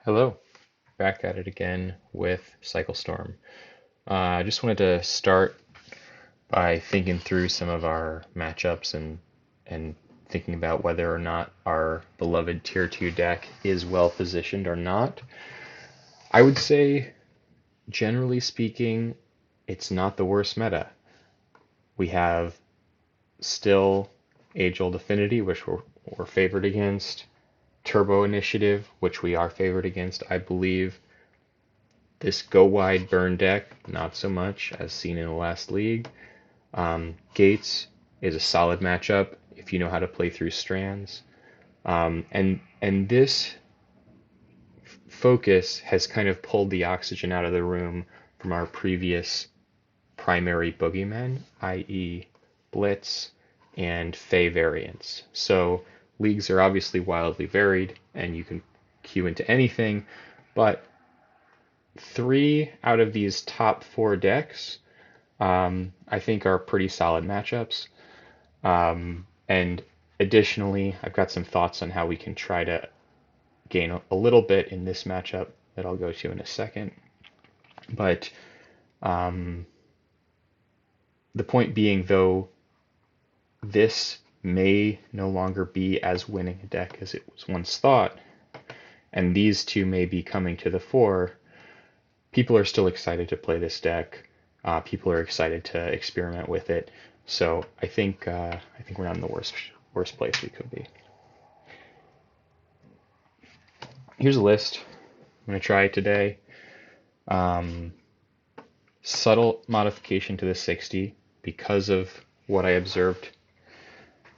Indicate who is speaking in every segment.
Speaker 1: Hello, back at it again with Cyclestorm. I just wanted to start by thinking through some of our matchups and thinking about whether or not our beloved Tier 2 deck is well positioned or not. I would say, generally speaking, it's not the worst meta. We have still Age-Old Affinity, which we're favored against, Turbo Initiative, which we are favored against, I believe. This go wide burn deck, not so much as seen in the last league. Gates is a solid matchup if you know how to play through strands. And this focus has kind of pulled the oxygen out of the room from our previous primary boogeymen, i.e., Blitz and Fey variants. So leagues are obviously wildly varied, and you can queue into anything, but three out of these top four decks, I think, are pretty solid matchups. And additionally, I've got some thoughts on how we can try to gain a little bit in this matchup that I'll go to in a second. But um, the point being, though, this may no longer be as winning a deck as it was once thought, and these two may be coming to the fore. People are still excited to play this deck. People are excited to experiment with it. So I think we're not in the worst place we could be. Here's a list. I'm going to try it today. Um, Subtle modification to the 60 because of what I observed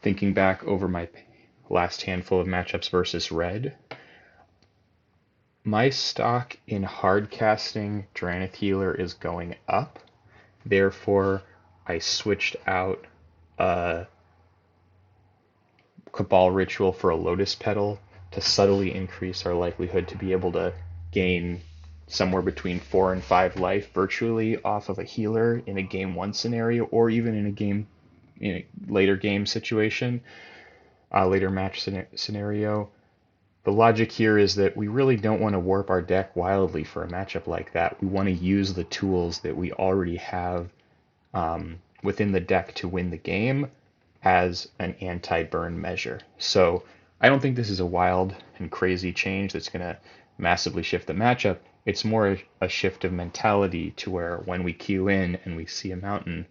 Speaker 1: thinking back over my last handful of matchups versus red. My stock in hard casting Drannith Healer is going up. Therefore, I switched out a Cabal Ritual for a Lotus Petal to subtly increase our likelihood to be able to gain somewhere between 4 and 5 life virtually off of a healer in a game 1 scenario, or even in a later game situation, later match scenario. The logic here is that we really don't want to warp our deck wildly for a matchup like that. We want to use the tools that we already have within the deck to win the game as an anti-burn measure. So I don't think this is a wild and crazy change that's going to massively shift the matchup. It's more a shift of mentality to where when we queue in and we see a mountain,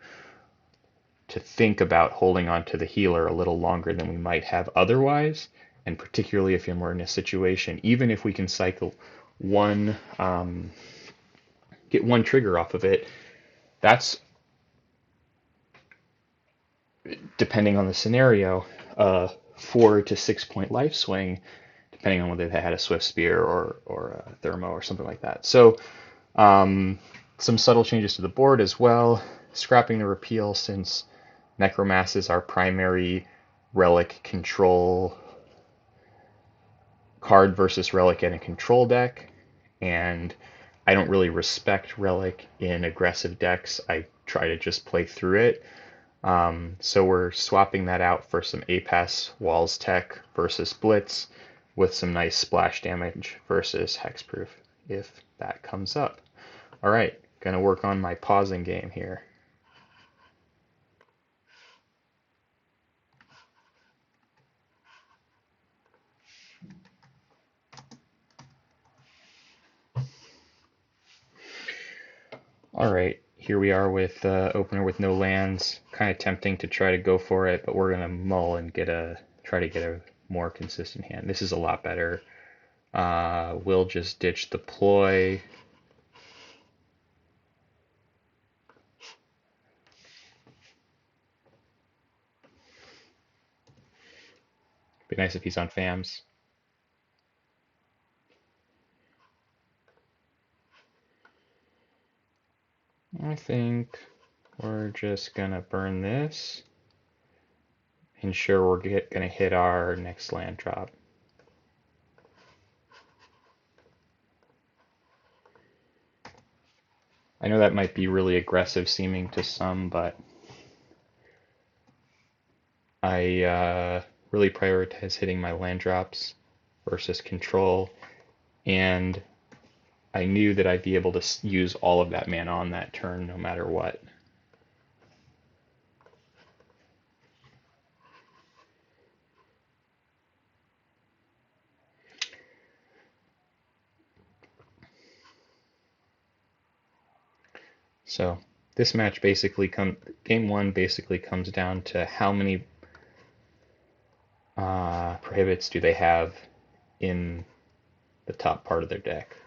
Speaker 1: to think about holding on to the healer a little longer than we might have otherwise, and particularly if we're in a situation, even if we can cycle one, get one trigger off of it, that's, depending on the scenario, a 4 to 6 point life swing, depending on whether they had a Swift Spear or a Thermo or something like that. So some subtle changes to the board as well. Scrapping the repeal since Necromass is our primary relic control card versus relic in a control deck, and I don't really respect relic in aggressive decks. I try to just play through it. So we're swapping that out for some APAS Walls Tech versus Blitz with some nice splash damage versus Hexproof if that comes up. All right, gonna work on my pausing game here. All right, here we are with opener with no lands. Kind of tempting to try to go for it, but we're gonna mull and try to get a more consistent hand. This is a lot better. We'll just ditch the ploy. Be nice if he's on FAMs. I think we're just gonna burn this. Ensure we're gonna hit our next land drop. I know that might be really aggressive seeming to some, but I really prioritize hitting my land drops versus control. and I knew that I'd be able to use all of that mana on that turn no matter what. So this match basically game one basically comes down to how many prohibits do they have in the top part of their deck.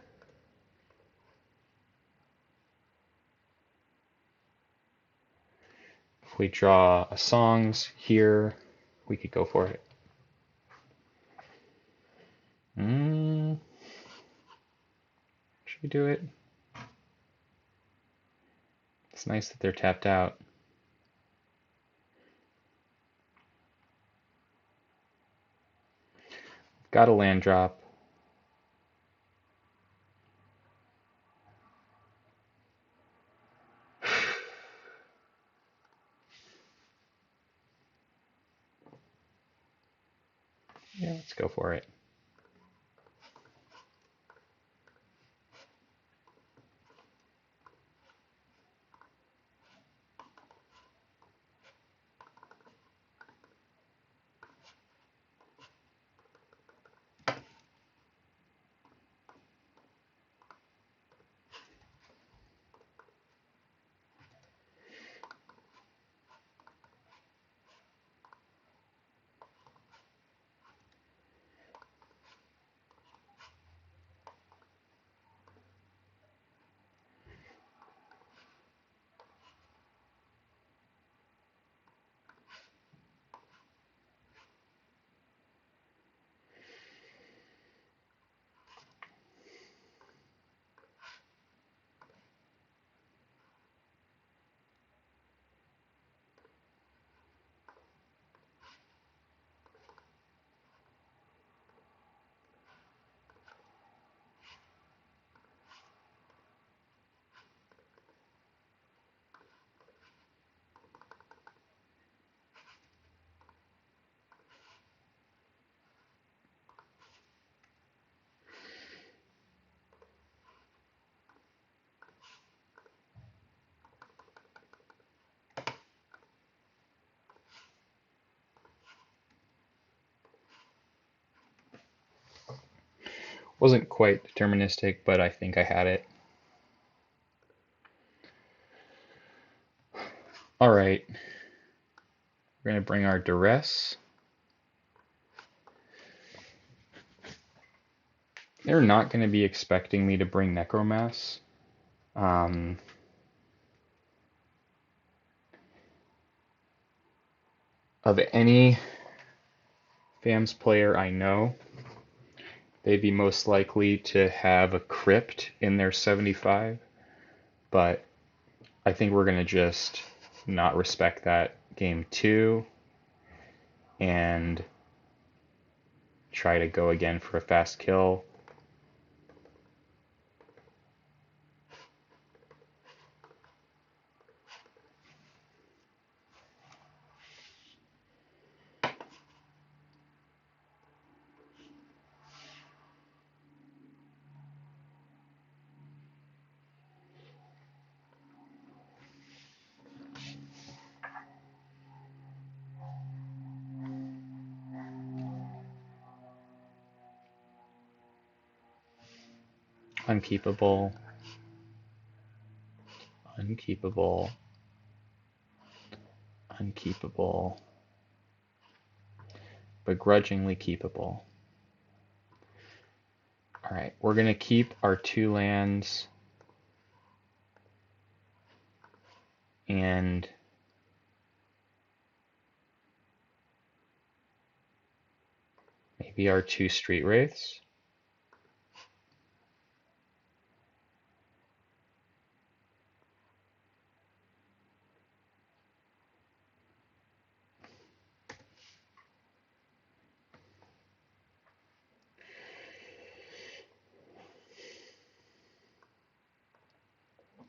Speaker 1: If we draw a songs here, we could go for it. Should we do it? It's nice that they're tapped out. Got a land drop. Yeah, let's go for it. Wasn't quite deterministic, but I think I had it. All right, we're going to bring our duress. They're not going to be expecting me to bring Necromass. Of any FAMS player I know, they'd be most likely to have a crypt in their 75, but I think we're going to just not respect that game 2 and try to go again for a fast kill. Unkeepable. Unkeepable. Unkeepable. Begrudgingly keepable. Alright, we're going to keep our 2 lands and maybe our 2 street wraiths.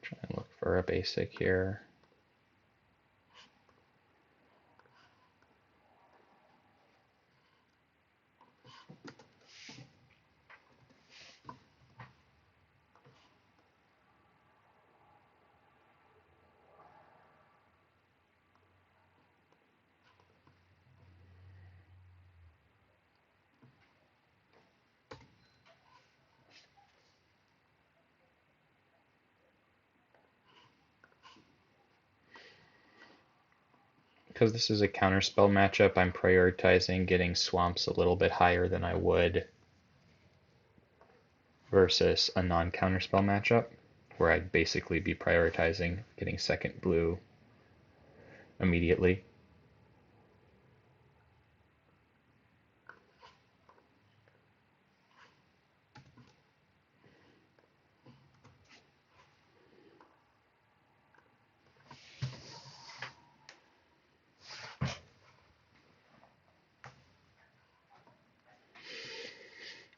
Speaker 1: Try and look for a basic here. because this is a counterspell matchup, I'm prioritizing getting swamps a little bit higher than I would versus a non-counterspell matchup, where I'd basically be prioritizing getting second blue immediately.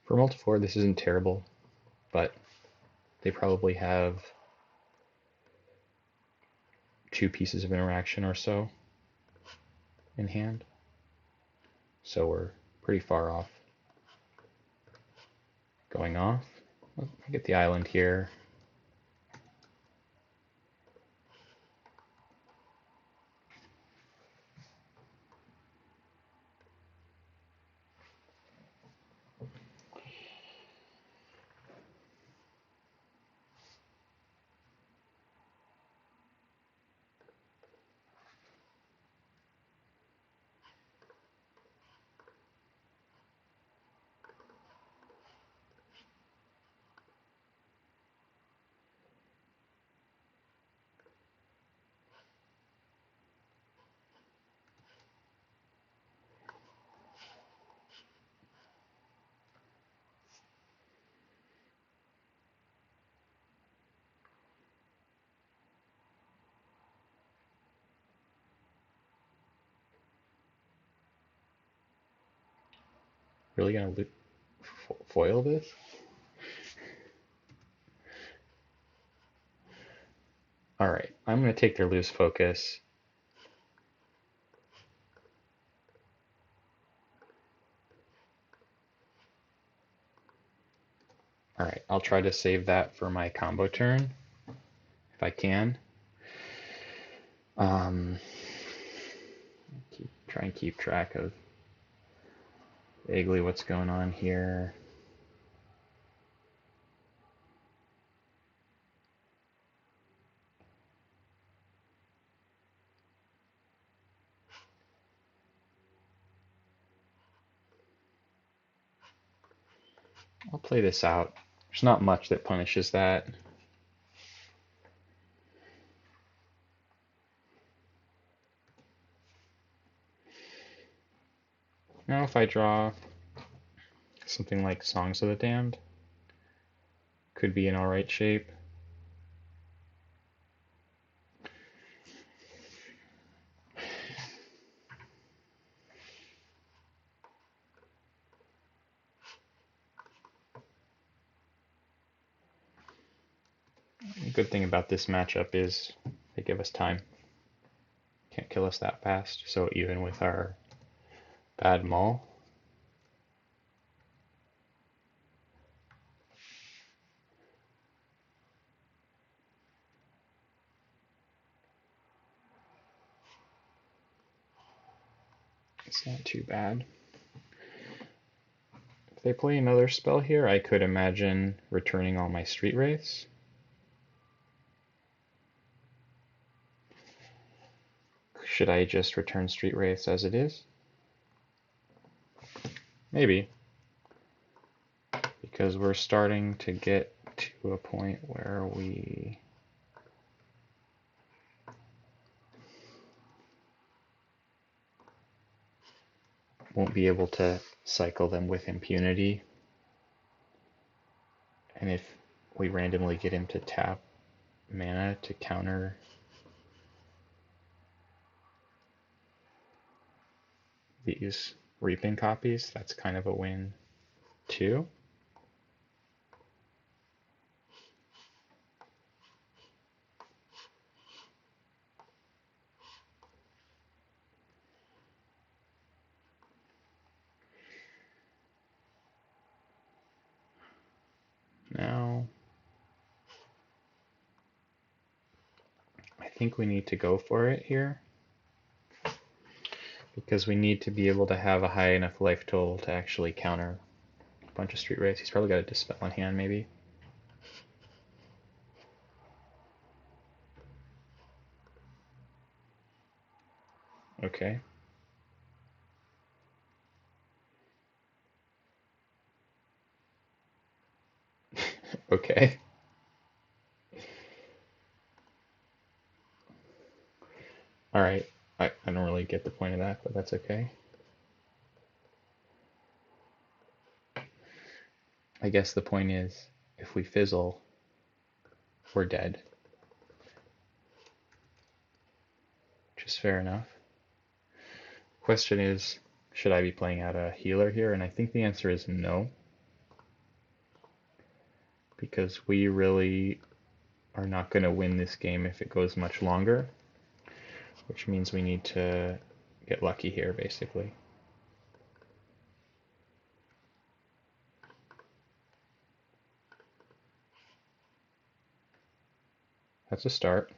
Speaker 1: For multi-4, this isn't terrible, but they probably have 2 pieces of interaction or so in hand. So we're pretty far off. Going off. I get the island here. Really gonna foil this? Alright, I'm gonna take their loose focus. Alright, I'll try to save that for my combo turn, if I can. Try and keep track of vaguely what's going on here. I'll play this out. There's not much that punishes that. Now if I draw something like Songs of the Damned, could be an alright shape. The good thing about this matchup is they give us time. Can't kill us that fast, so even with our bad maul, it's not too bad. If they play another spell here, I could imagine returning all my Street Wraiths. Should I just return Street Wraiths as it is? Maybe. Because we're starting to get to a point where we won't be able to cycle them with impunity. And if we randomly get him to tap mana to counter these reaping copies, that's kind of a win too. Now, I think we need to go for it here, because we need to be able to have a high enough life total to actually counter a bunch of Street Wraiths. He's probably got a Dispel on hand, maybe. Okay. Okay. All right. I don't really get the point of that, but that's okay. I guess the point is, if we fizzle, we're dead. Which is fair enough. Question is, should I be playing out a healer here? And I think the answer is no. Because we really are not going to win this game if it goes much longer. Which means we need to get lucky here, basically. That's a start.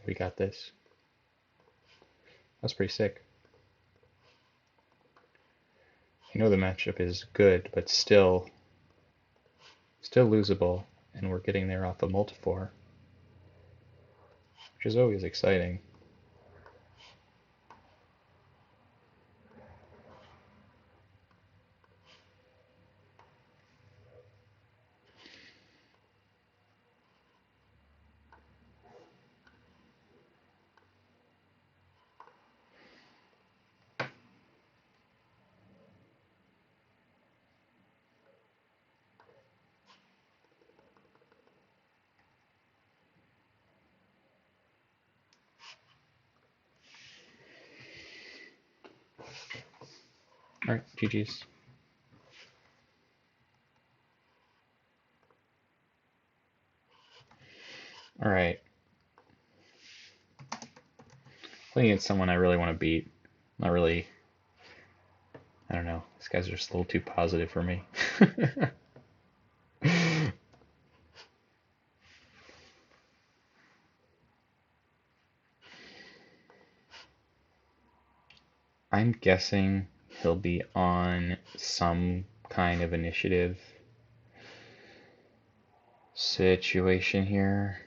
Speaker 1: We got this. That's pretty sick. I know the matchup is good, but still losable, and we're getting there off a multifor, which is always exciting. Alright, GG's. Alright. Playing against someone I really want to beat. Not really. I don't know. These guys are just a little too positive for me. I'm guessing he'll be on some kind of initiative situation here.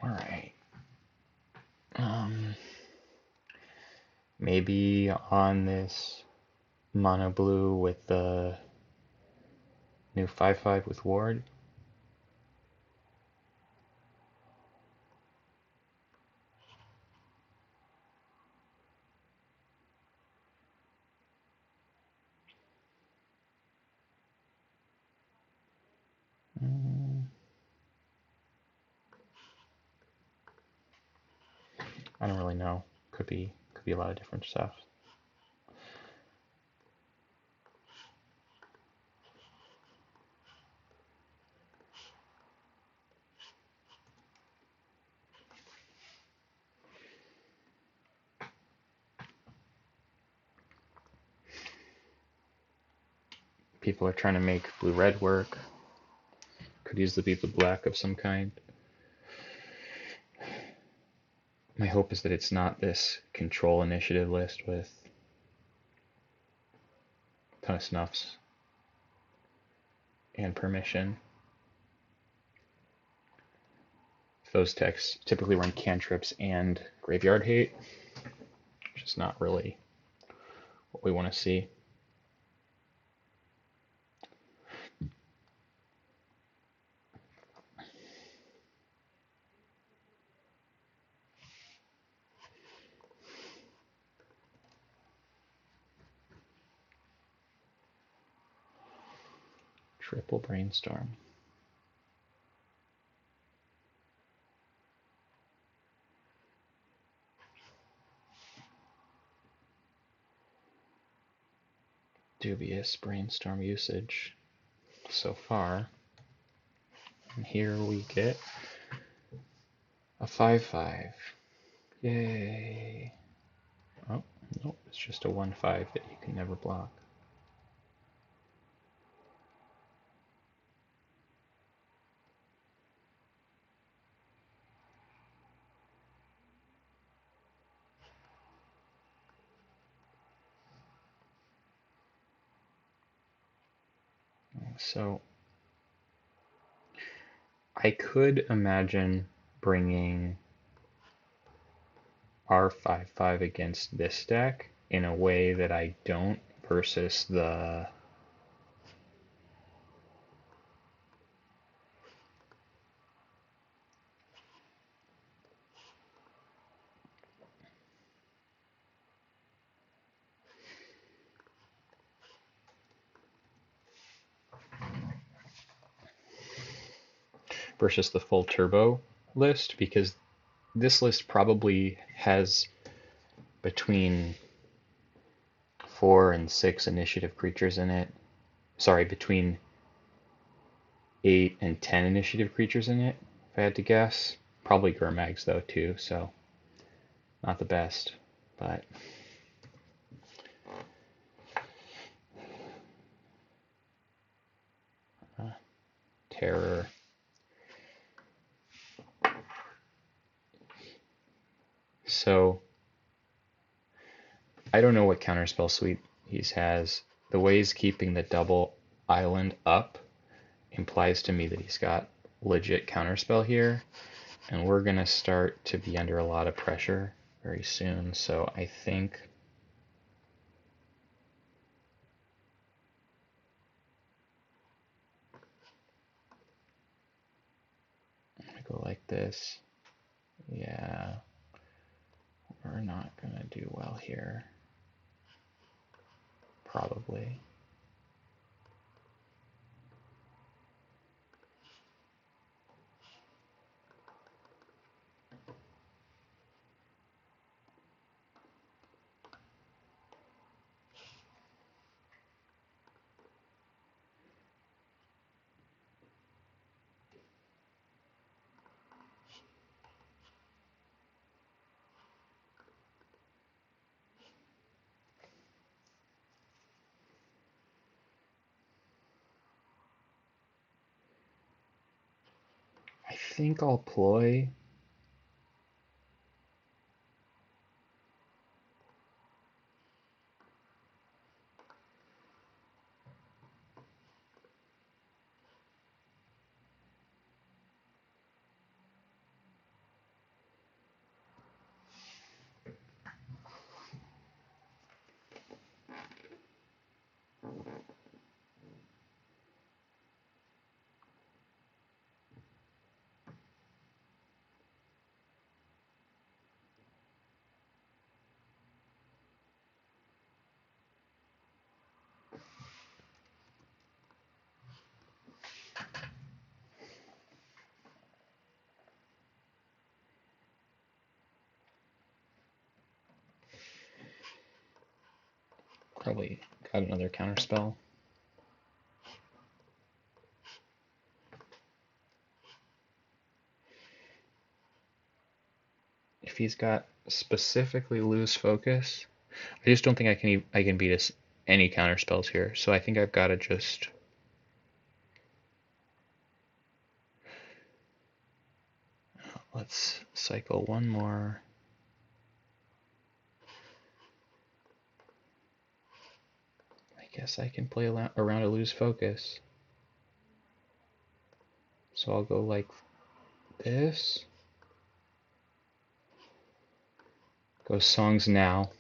Speaker 1: Alright. Maybe on this mono blue with the new 5/5 with ward. I don't really know. Could be a lot of different stuff. People are trying to make blue-red work. Could easily be blue-black of some kind. My hope is that it's not this control initiative list with a ton of snuffs and permission. Those texts typically run cantrips and graveyard hate, which is not really what we want to see. Triple brainstorm. Dubious brainstorm usage so far. And here we get a 5/5. Yay. Oh, nope, it's just a 1/5 that you can never block. So I could imagine bringing our 5/5 against this deck in a way that I don't versus the full turbo list, because this list probably has between 4 and 6 initiative creatures in it. Sorry, between 8 and 10 initiative creatures in it, if I had to guess. Probably Gurmags though too, so not the best, but terror. So I don't know what counterspell suite he has. The way he's keeping the double island up implies to me that he's got legit counterspell here, and we're gonna start to be under a lot of pressure very soon. So I think I'm gonna go like this. Yeah, we're not gonna do well here. Probably. I think I'll ploy. Probably got another counterspell. If he's got specifically lose focus, I just don't think I can beat us any counterspells here. So I think I've got to just let's cycle one more. I guess I can play around a lose focus. So I'll go like this. Go songs now.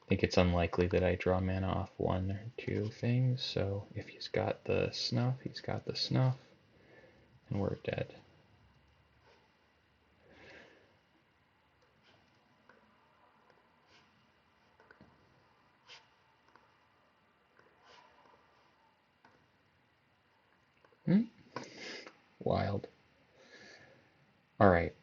Speaker 1: I think it's unlikely that I draw mana off one or two things, so if he's got the snuff, he's got the snuff, and we're dead. Wild. All right.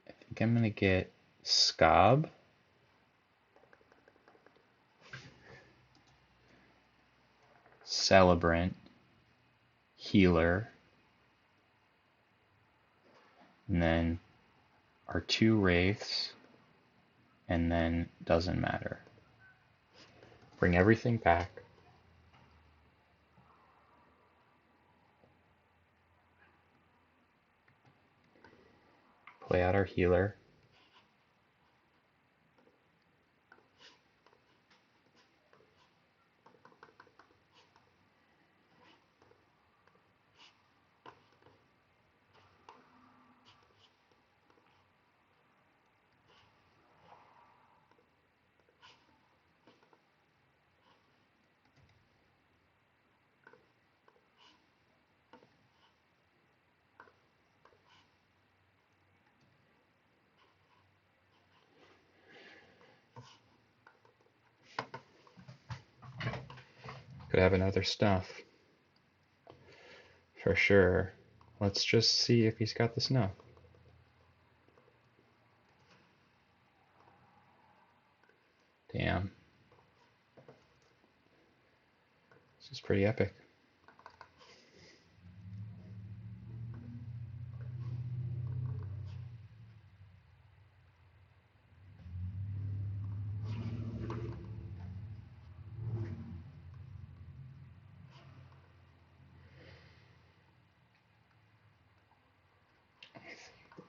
Speaker 1: I think I'm going to get Scob. Celebrant. Healer. And then our two Wraiths. And then doesn't matter. Bring everything back. Play out our healer. Could have another stuff. For sure. Let's just see if he's got the snuff. Damn. This is pretty epic.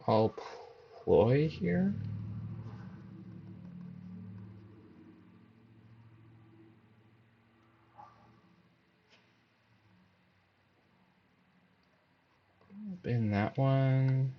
Speaker 1: I'll ploy here. In that one.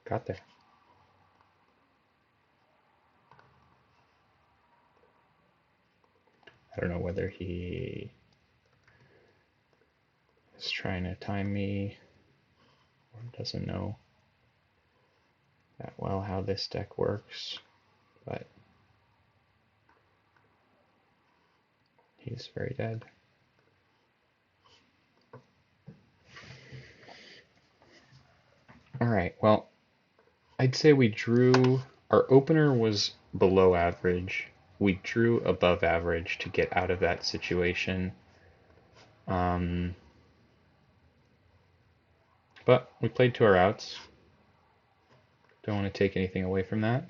Speaker 1: Got there. I don't know whether he It's trying to time me, or doesn't know that well how this deck works, but he's very dead. All right, well, I'd say we drew, our opener was below average. We drew above average to get out of that situation. But we played to our outs. Don't want to take anything away from that.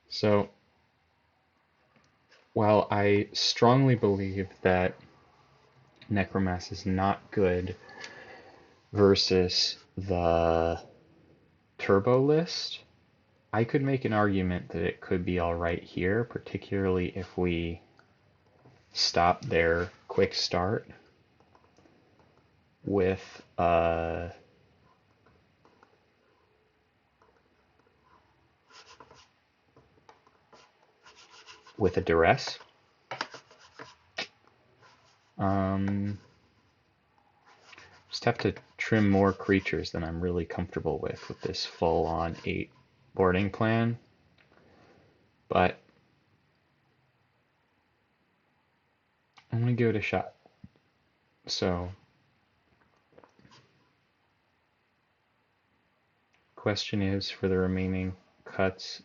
Speaker 1: So, while I strongly believe that Necromass is not good versus the turbo list, I could make an argument that it could be alright here, particularly if we stop their quick start with a duress. Just have to trim more creatures than I'm really comfortable with this full-on 8 boarding plan. But I'm going to give it a shot. So, question is, for the remaining cuts,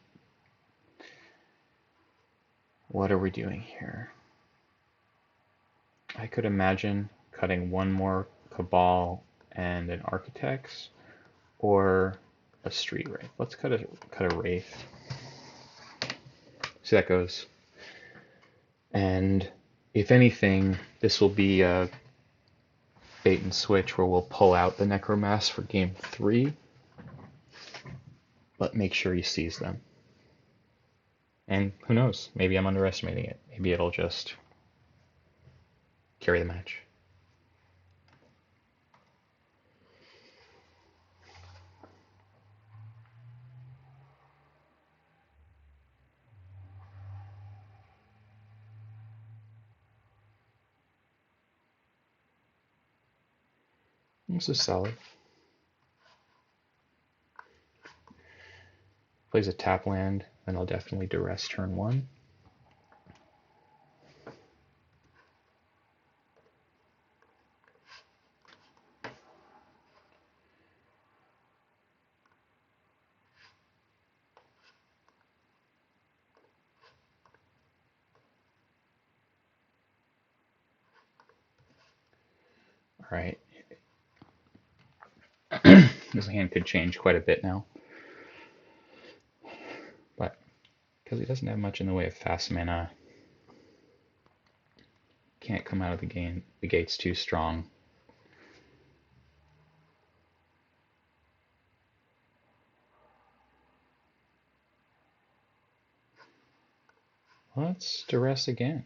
Speaker 1: what are we doing here? I could imagine cutting one more Cabal and an Architects, or a Street Wraith. Let's cut a Wraith. See how that goes. And if anything, this will be a bait and switch where we'll pull out the Necromass for game 3, but make sure he sees them. And who knows, maybe I'm underestimating it. Maybe it'll just carry the match. This is solid. Plays a tap land, and I'll definitely duress turn 1. All right. This hand could change quite a bit now. But because he doesn't have much in the way of fast mana, can't come out of the gates too strong. Let's duress again.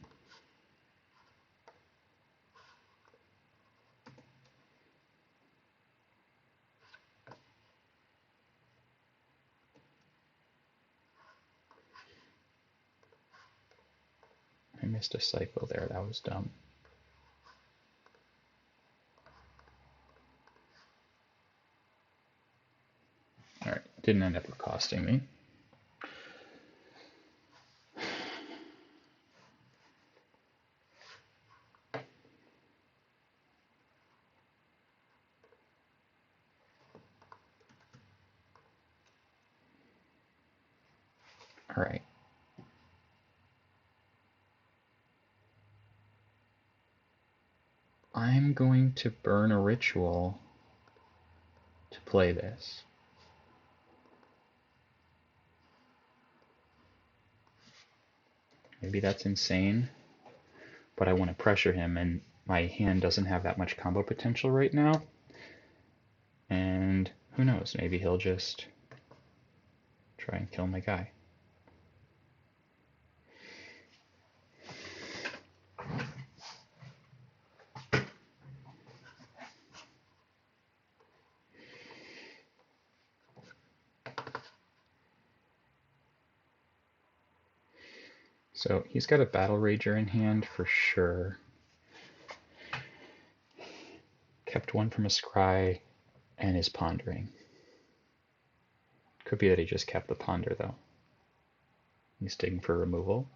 Speaker 1: I missed a cycle there, that was dumb. Alright, didn't end up costing me. Alright. I'm going to burn a ritual to play this. Maybe that's insane, but I want to pressure him, and my hand doesn't have that much combo potential right now. And who knows, maybe he'll just try and kill my guy.
Speaker 2: So he's got a Battle Rager in hand for sure. Kept one from a scry and is pondering. Could be that he just kept the ponder though. He's digging for removal.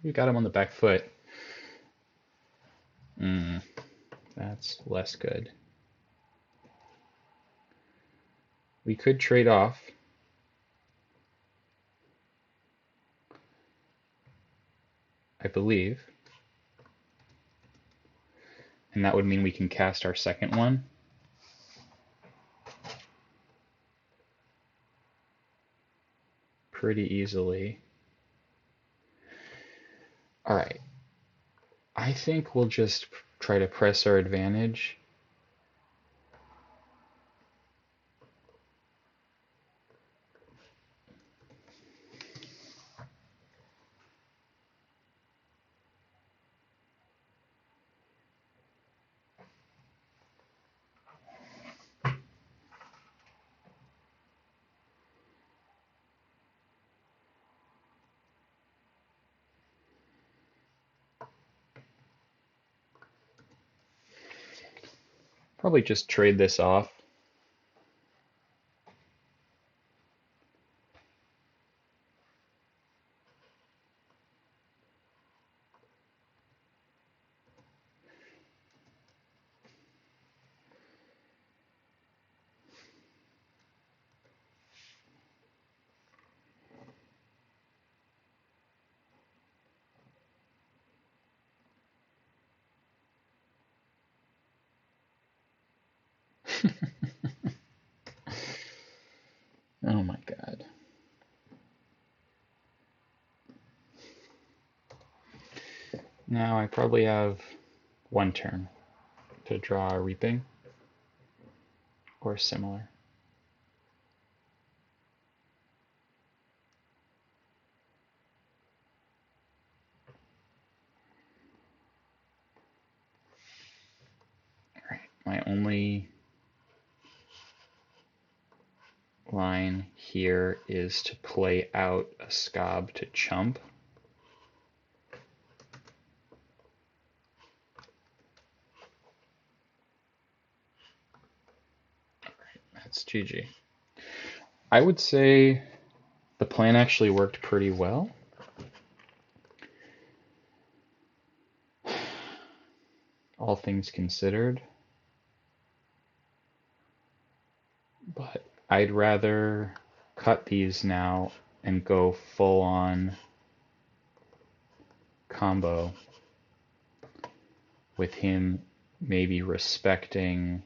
Speaker 2: We got him on the back foot. That's less good. We could trade off. I believe. And that would mean we can cast our second one. Pretty easily. All right. I think we'll just try to press our advantage. Probably just trade this off. Oh my god. Now I probably have one turn to draw a Reaping or similar. Alright, my only line here is to play out a Scob to chump. That's GG. I would say the plan actually worked pretty well. All things considered. But I'd rather cut these now and go full on combo with him maybe respecting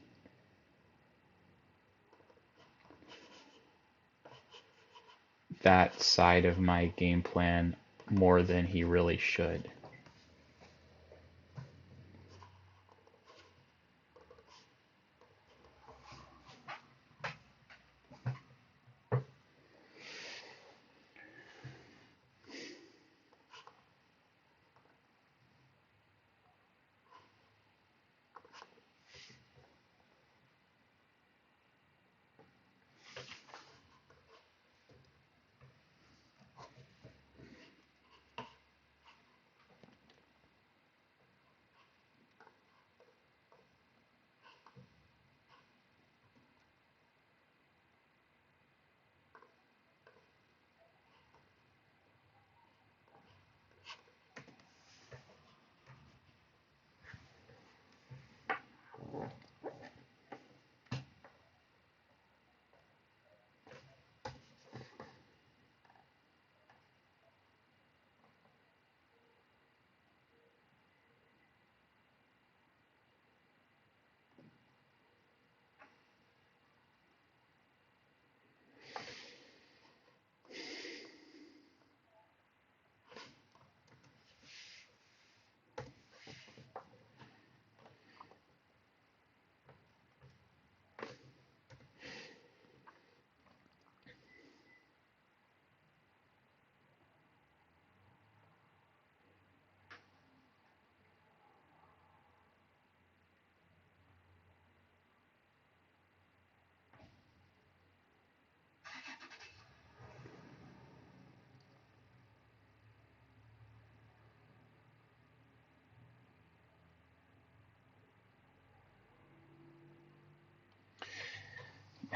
Speaker 2: that side of my game plan more than he really should.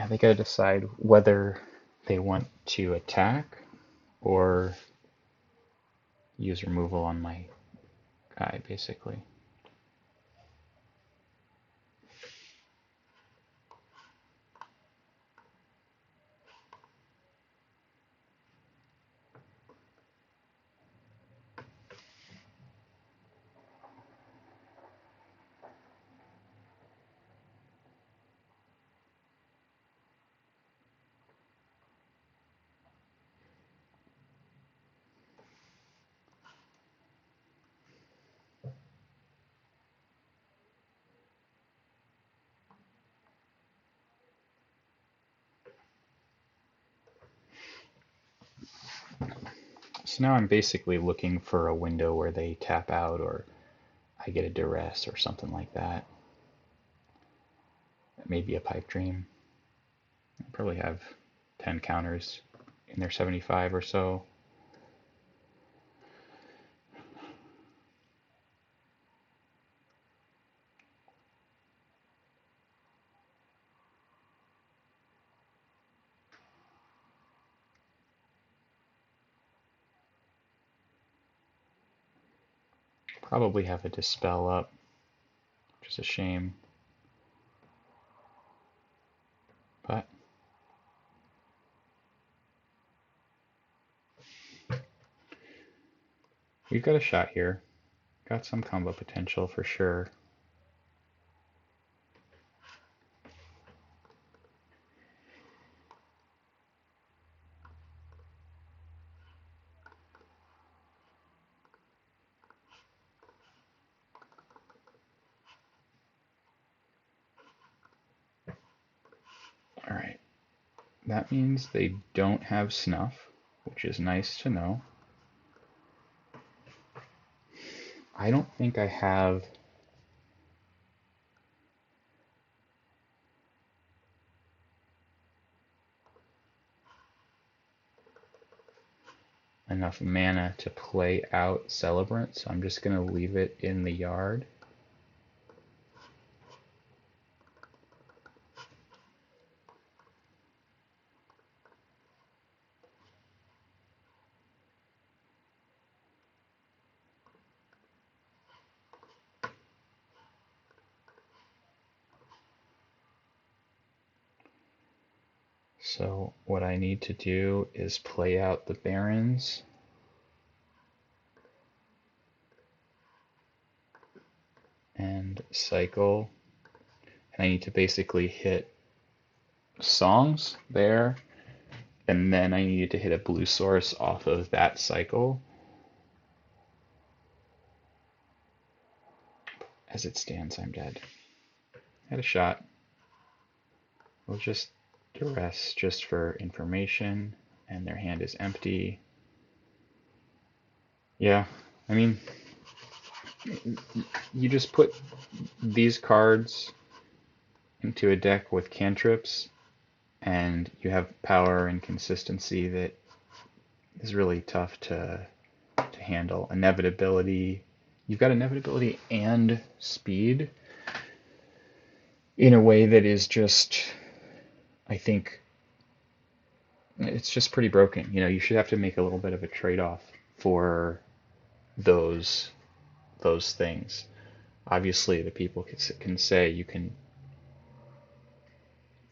Speaker 2: they gotta decide whether they want to attack or use removal on my guy, basically. So now I'm basically looking for a window where they tap out or I get a duress or something like that. Maybe a pipe dream. I probably have 10 counters in their 75 or so. Probably have a dispel up, which is a shame. But we've got a shot here. Got some combo potential for sure. All right. That means they don't have snuff, which is nice to know. I don't think I have enough mana to play out Celebrant, so I'm just going to leave it in the yard. So what I need to do is play out the Barons and cycle. And I need to basically hit songs there, and then I needed to hit a blue source off of that cycle. As it stands, I'm dead. Had a shot. We'll just duress just for information, and their hand is empty. Yeah, I mean, you just put these cards into a deck with cantrips, and you have power and consistency that is really tough to handle. Inevitability. You've got inevitability and speed in a way that is just, I think, it's just pretty broken. You know, you should have to make a little bit of a trade-off for those things. Obviously, the people can say you can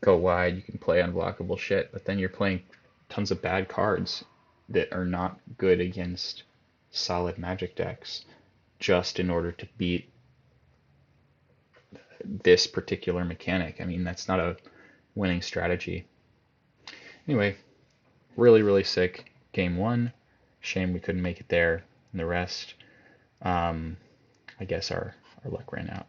Speaker 2: go wide, you can play unblockable shit, but then you're playing tons of bad cards that are not good against solid Magic decks just in order to beat this particular mechanic. I mean, that's not a winning strategy. Anyway, really, really sick game one. Shame we couldn't make it there and the rest. I guess our luck ran out.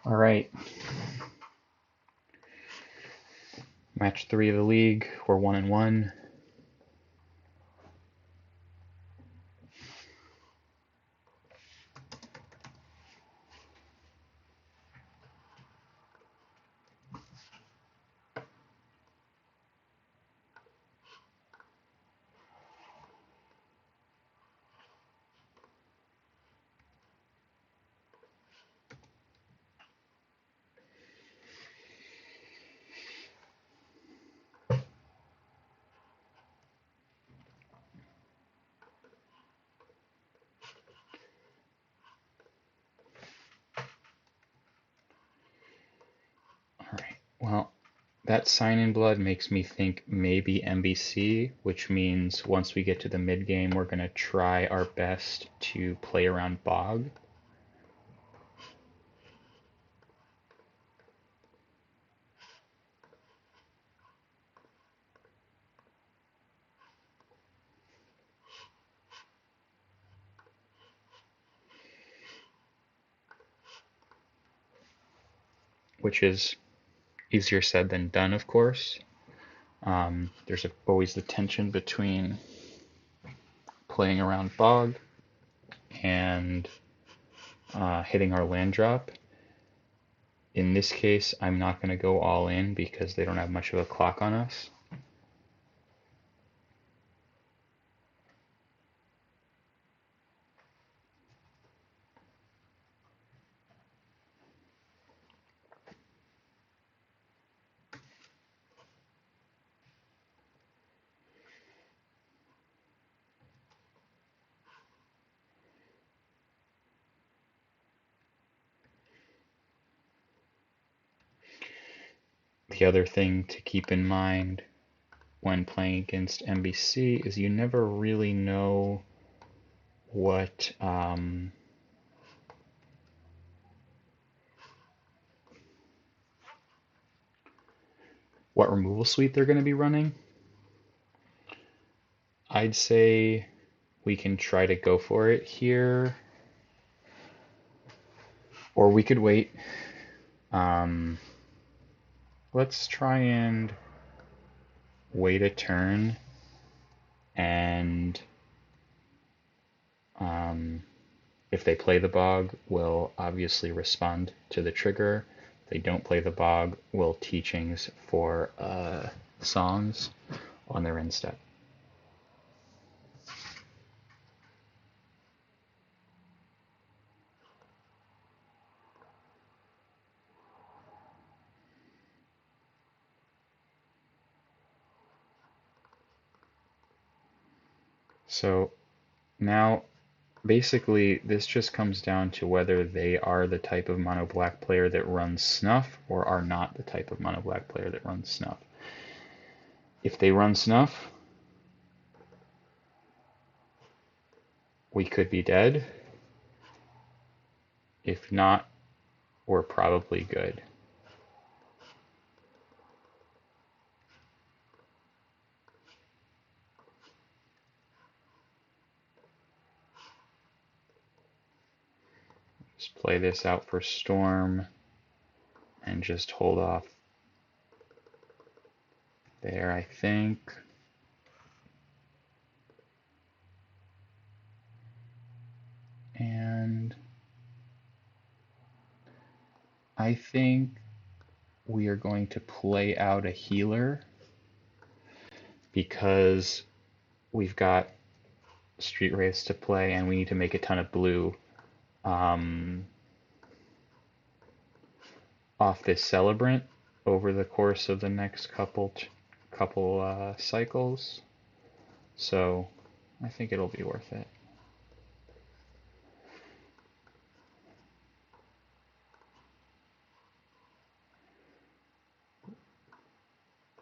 Speaker 2: All right. Match 3 of the league. We're 1-1. That Sign in Blood makes me think maybe MBC, which means once we get to the mid game, we're going to try our best to play around Bog. Which is easier said than done, of course. There's always the tension between playing around Bog and hitting our land drop. In this case, I'm not going to go all in because they don't have much of a clock on us. The other thing to keep in mind when playing against MBC is you never really know what removal suite they're going to be running. I'd say we can try to go for it here, or we could wait. Let's try and wait a turn, and if they play the Bog, we'll obviously respond to the trigger. If they don't play the Bog, we'll teachings for songs on their end step. So now basically this just comes down to whether they are the type of mono black player that runs Snuff or are not the type of mono black player that runs Snuff. If they run Snuff, we could be dead. If not, we're probably good. Just play this out for Storm and just hold off there, I think. And I think we are going to play out a healer because we've got Street Wraiths to play and we need to make a ton of blue off this Celebrant over the course of the next couple cycles. So I think it'll be worth it.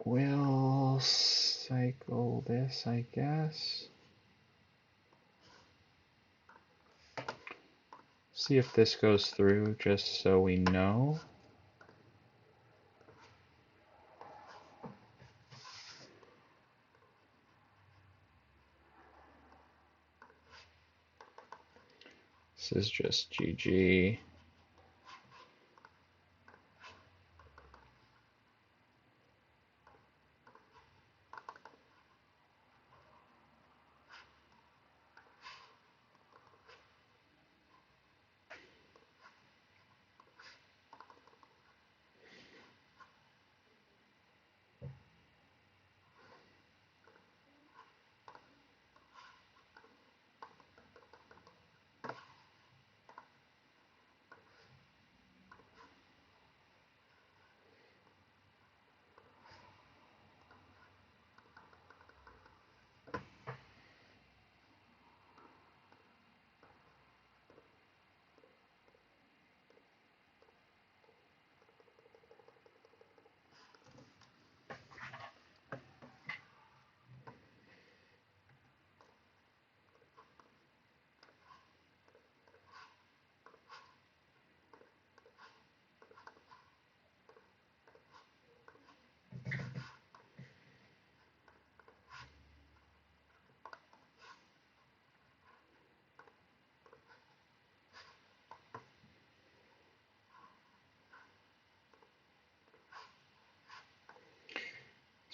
Speaker 2: We'll cycle this, I guess. See if this goes through, just so we know. This is just GG.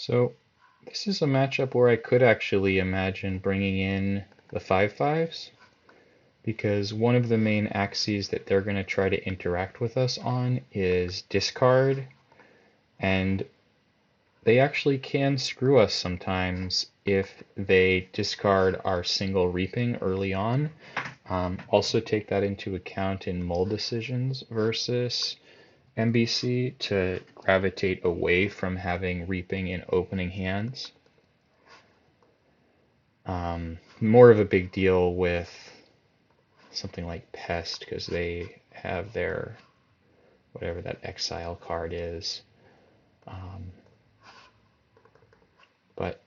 Speaker 2: So this is a matchup where I could actually imagine bringing in the 5/5s, because one of the main axes that they're going to try to interact with us on is discard, and they actually can screw us sometimes if they discard our single reaping early on. Also take that into account in mull decisions versus MBC to gravitate away from having reaping in opening hands. More of a big deal with something like Pest because they have their whatever that exile card is. But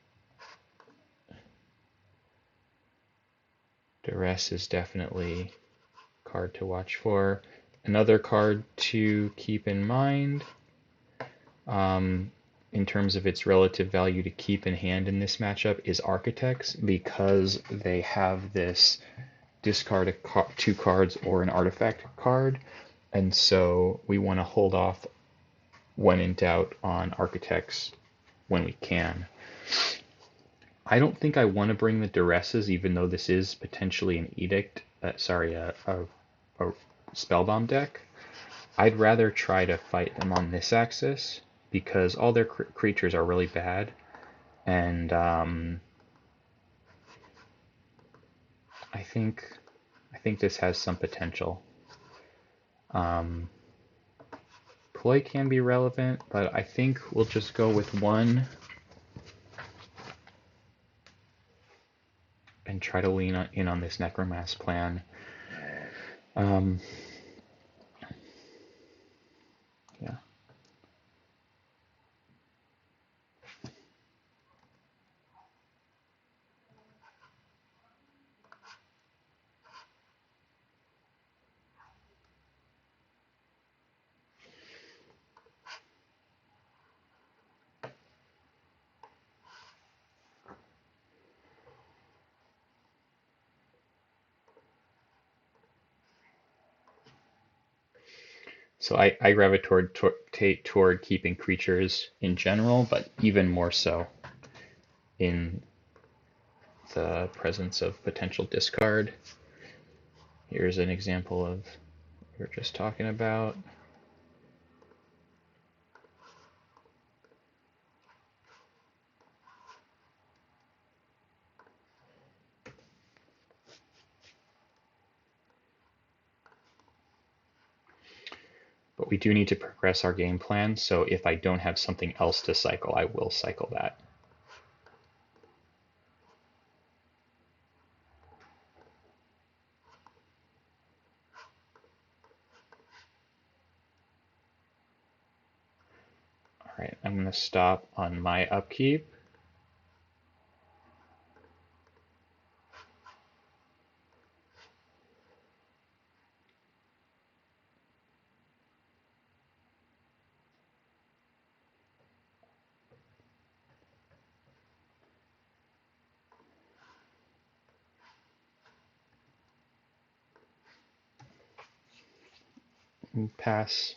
Speaker 2: Duress is definitely a card to watch for. Another card to keep in mind in terms of its relative value to keep in hand in this matchup is Architects, because they have this discard two cards or an artifact card, and so we want to hold off when in doubt on Architects when we can. I don't think I want to bring the Duresses, even though this is potentially an edict. A spellbomb deck. I'd rather try to fight them on this axis because all their creatures are really bad, and I think this has some potential. Ploy can be relevant, but I think we'll just go with one and try to lean in on this Necromass plan. Yeah. So I gravitate toward keeping creatures in general, but even more so in the presence of potential discard. Here's an example of what we were just talking about. But we do need to progress our game plan, so if I don't have something else to cycle, I will cycle that. All right, I'm going to stop on my upkeep. Pass.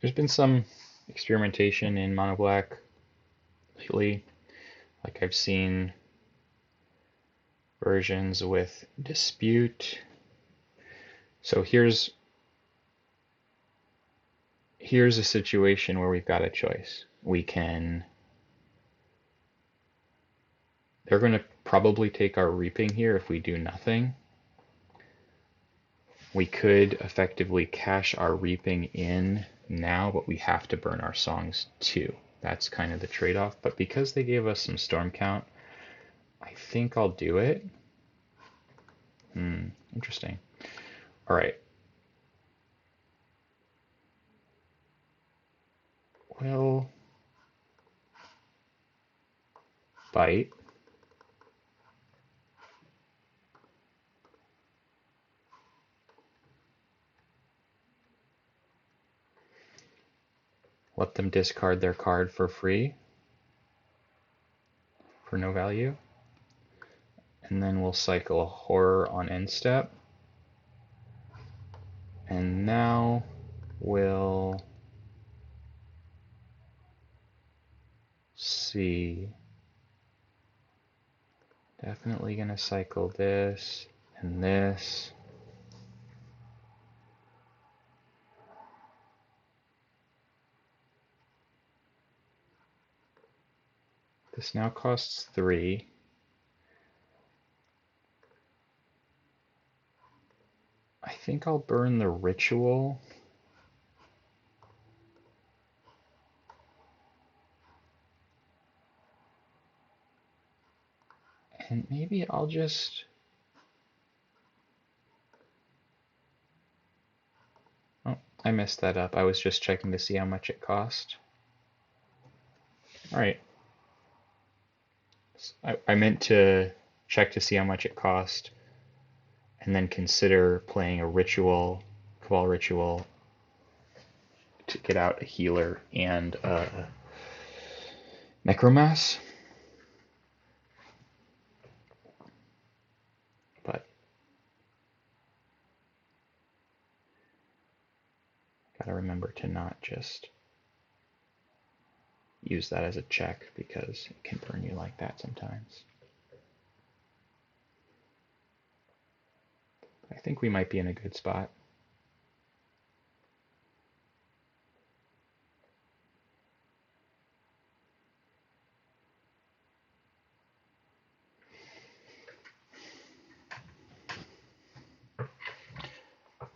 Speaker 2: There's been some experimentation in mono black lately. Like I've seen versions with dispute. So here's a situation where we've got a choice. They're going to probably take our reaping here if we do nothing. We could effectively cash our reaping in now, but we have to burn our songs too. That's kind of the trade-off. But because they gave us some storm count, I think I'll do it. Interesting. All right. We'll bite. Let them discard their card for free, for no value. and then we'll cycle a horror on end step. And now we'll see. Definitely gonna cycle this and this. This now costs 3. I think I'll burn the ritual. And maybe I'll just... Oh, I messed that up. I was just checking to see how much it cost. Alright. I meant to check to see how much it cost and then consider playing a ritual, Cabal ritual, to get out a healer and a Necromass. But gotta remember to not just use that as a check because it can burn you like that sometimes. I think we might be in a good spot.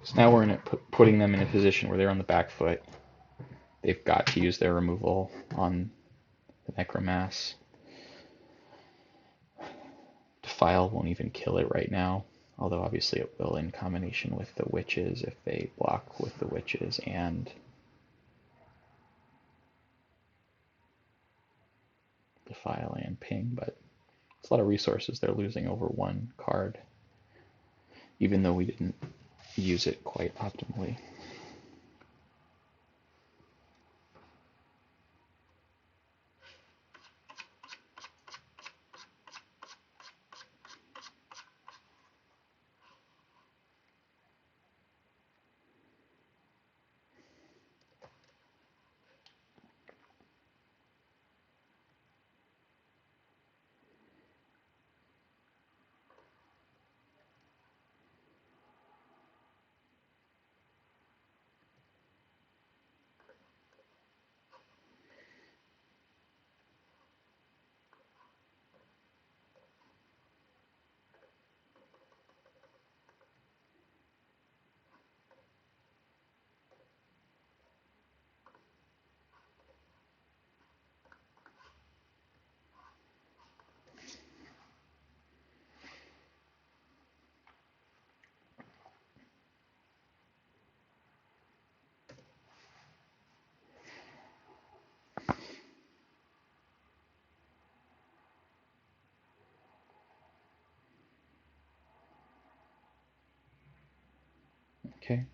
Speaker 2: So now we're in putting them in a position where they're on the back foot. They've got to use their removal on the Necromass. Defile won't even kill it right now, although obviously it will in combination with the Witches if they block with the Witches and Defile and Ping, but it's a lot of resources they're losing over one card, even though we didn't use it quite optimally. Okay.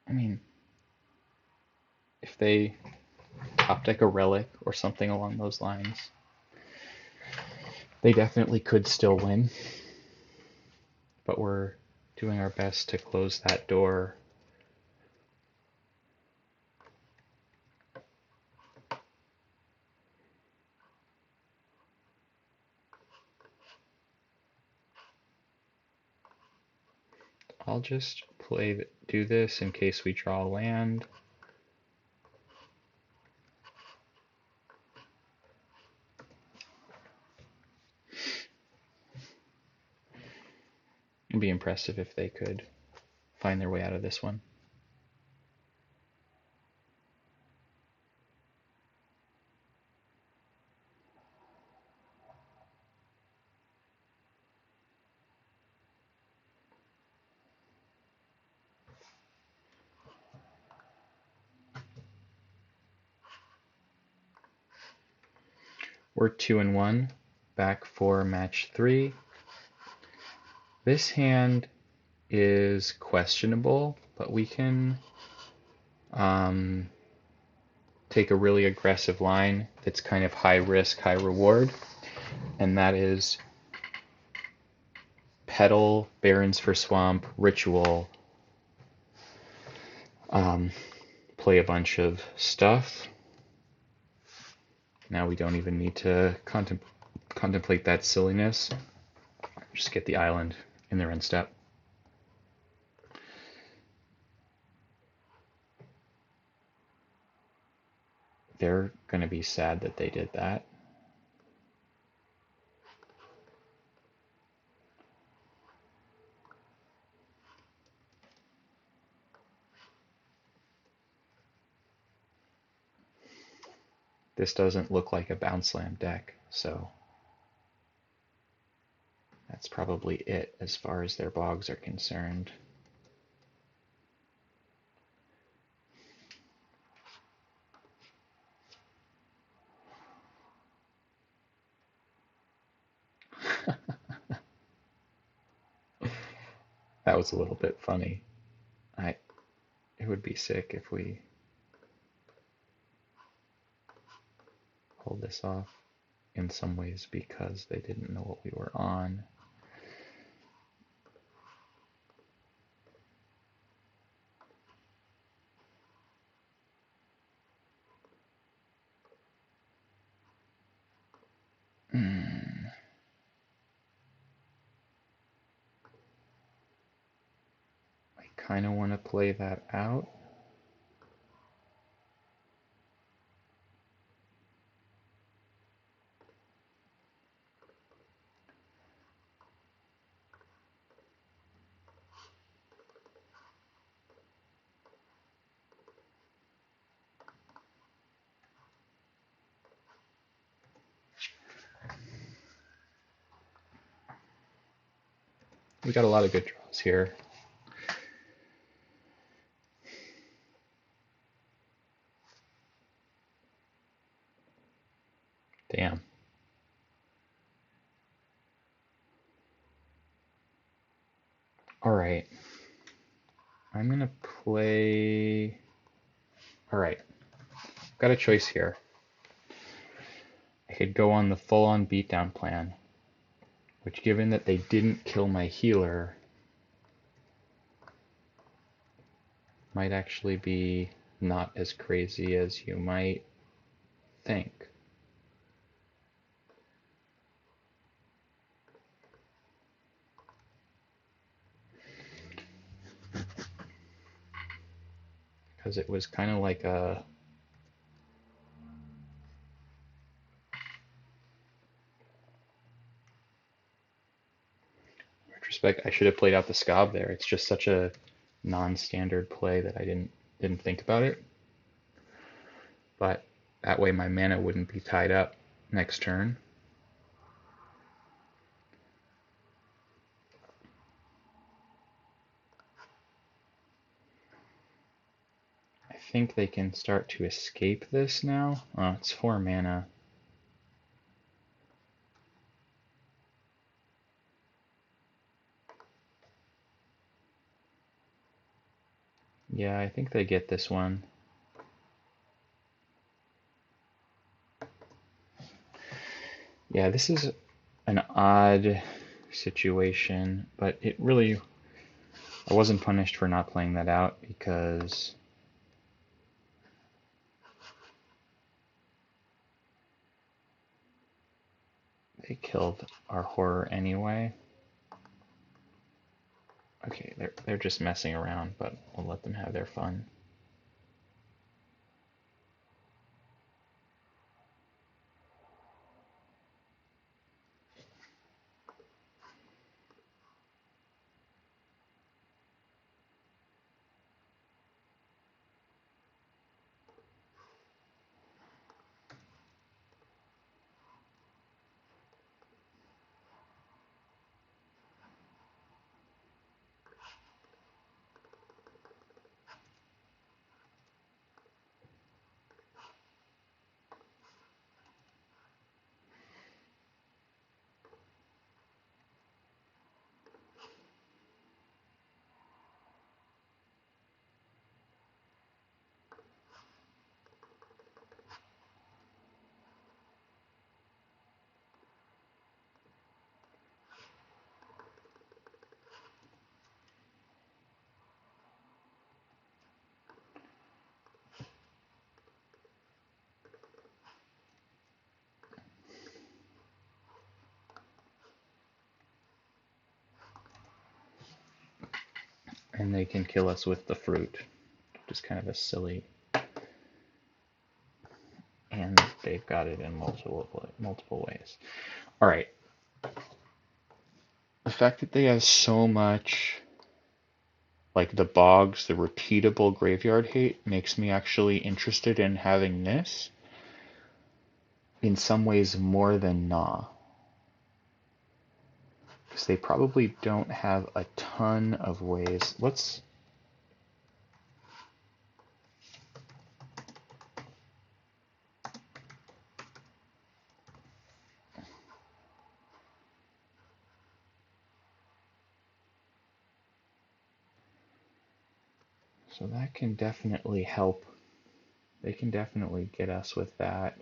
Speaker 2: I mean, if they top deck a relic or something along those lines, they definitely could still win. But we're doing our best to close that door. I'll just do this in case we draw land. It'd be impressive if they could find their way out of this one. We're 2-1, back for match 3. This hand is questionable, but we can
Speaker 1: take a really aggressive line that's kind of high risk, high reward, and that is Petal, Barons for Swamp, Ritual, play a bunch of stuff. Now we don't even need to contemplate that silliness. Just get the island in their end step. They're going to be sad that they did that. This doesn't look like a Bound Slam deck, so that's probably it as far as their bogs are concerned. That was a little bit funny. It would be sick if we pulled this off in some ways because they didn't know what we were on. I kind of want to play that out. We got a lot of good draws here. Damn. All right. I'm going to play... All right. I've got a choice here. I could go on the full-on beatdown plan, which, given that they didn't kill my healer, might actually be not as crazy as you might think. Because it was kind of like a... In retrospect, I should have played out the Scob there. It's just such a non-standard play that I didn't think about it. But that way my mana wouldn't be tied up next turn. I think they can start to escape this now. Oh, it's 4 mana. Yeah, I think they get this one. Yeah, this is an odd situation, but it really... I wasn't punished for not playing that out because they killed our horror anyway. Okay, they're just messing around, but we'll let them have their fun.
Speaker 2: and they can kill us with the fruit, which is kind of a silly. And they've got it in multiple ways. All right. The fact that they have so much, like the bogs, the repeatable graveyard hate, makes me actually interested in having this. In some ways more than Nah. Because they probably don't have a ton of ways. So that can definitely help. They can definitely get us with that.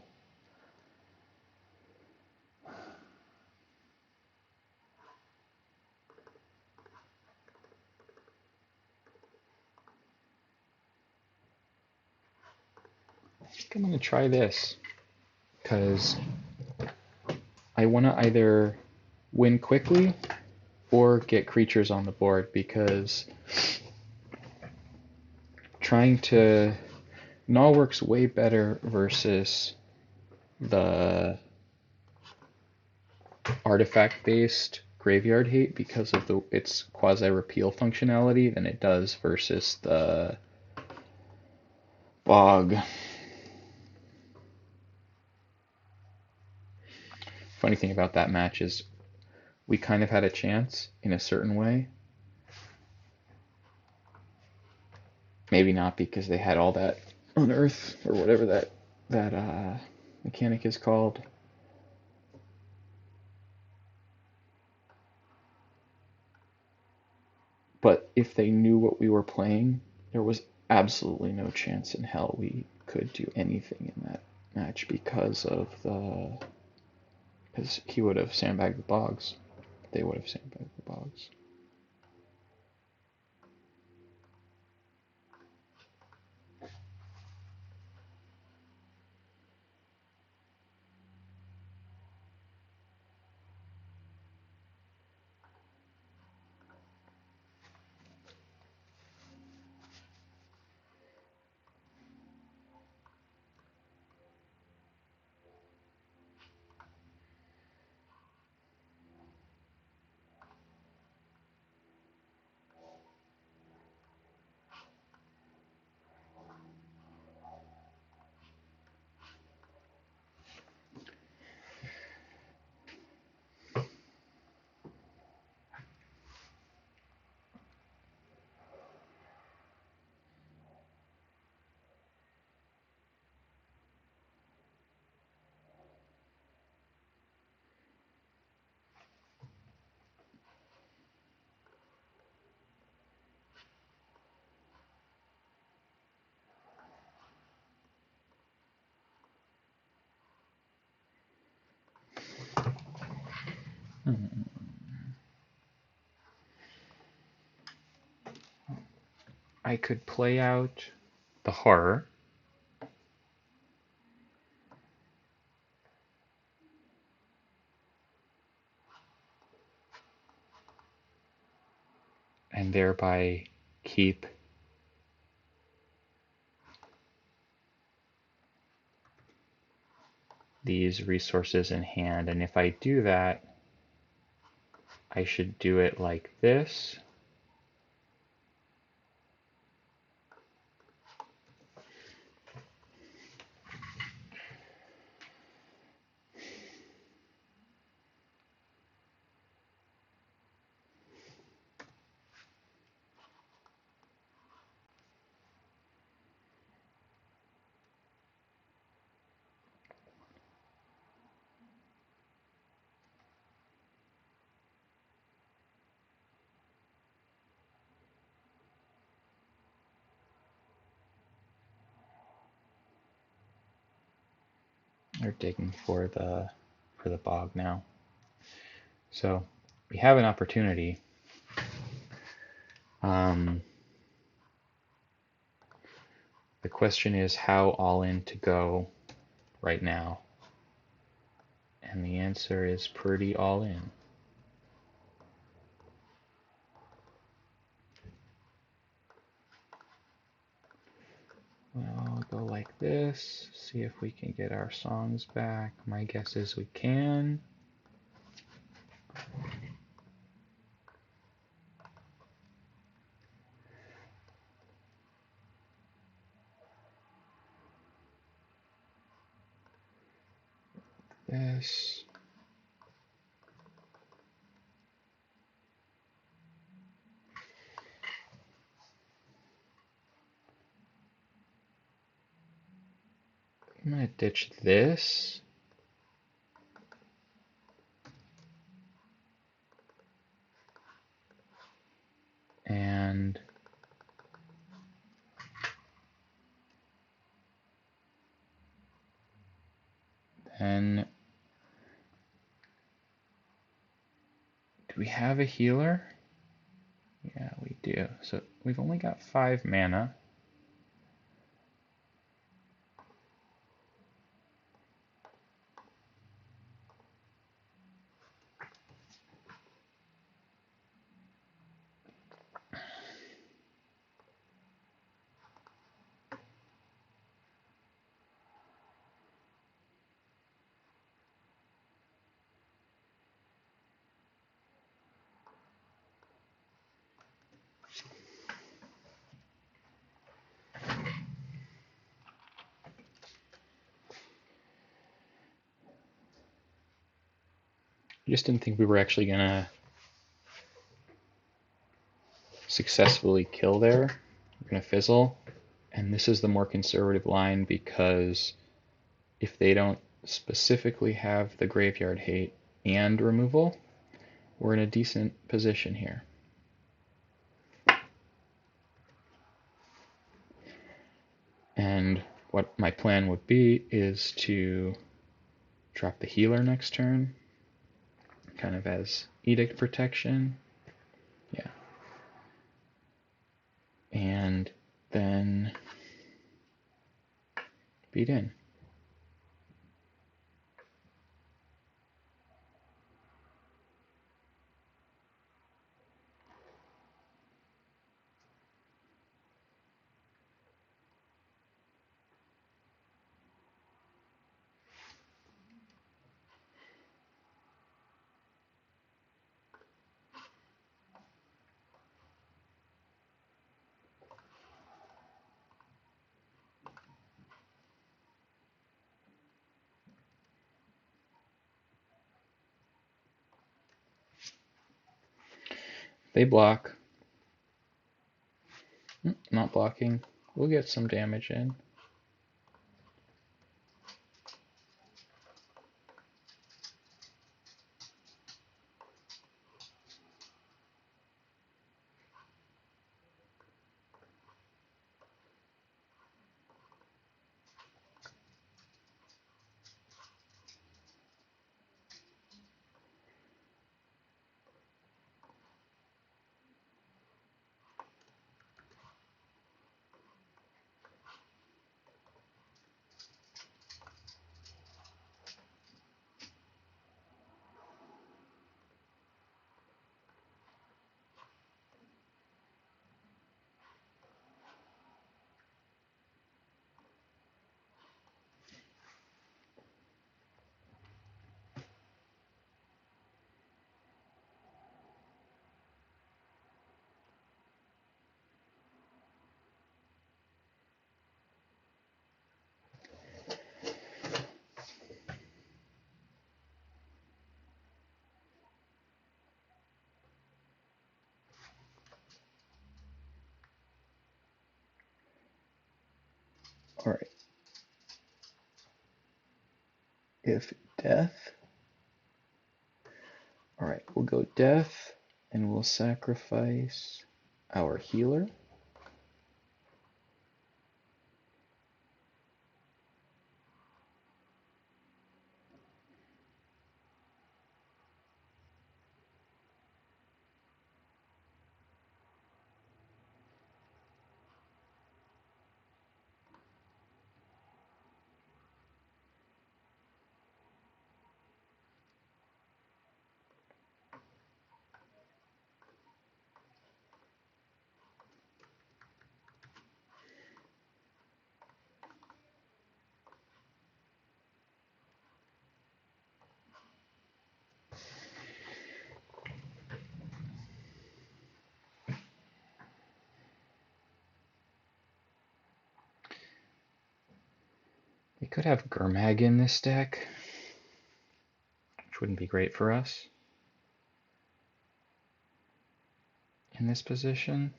Speaker 2: I think I'm going to try this because I want to either win quickly or get creatures on the board, because trying to Gnaw works way better versus the artifact-based graveyard hate because of its quasi-repeal functionality than it does versus the bog. Funny thing about that match is we kind of had a chance in a certain way. Maybe not, because they had all that unearth or whatever that mechanic is called. But if they knew what we were playing, there was absolutely no chance in hell we could do anything in that match because he would have sandbagged the bogs. They would have sandbagged the bogs. I could play out the horror. And thereby keep these resources in hand. And if I do that, I should do it like this. They're digging for the bog now. So we have an opportunity. The question is how all in to go right now. And the answer is pretty all in. We'll go like this, see if we can get our songs back. My guess is we can. This. I'm going to ditch this. And then, do we have a healer? Yeah, we do. So we've only got 5 mana. I just didn't think we were actually going to successfully kill there. We're going to fizzle. And this is the more conservative line because if they don't specifically have the graveyard hate and removal, we're in a decent position here. And what my plan would be is to drop the healer next turn, kind of as edict protection. Yeah. And then beat in. They block. Not blocking. We'll get some damage in. All right. If death, all right, we'll go death and we'll sacrifice our healer. could have Gurmag in this deck, which wouldn't be great for us in this position.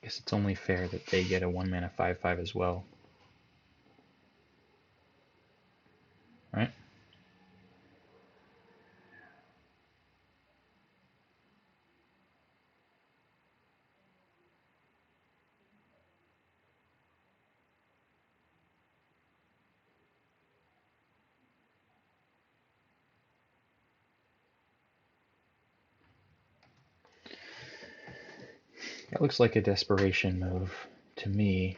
Speaker 2: Guess it's only fair that they get a 1-mana 5/5 as well. Right? That looks like a desperation move to me.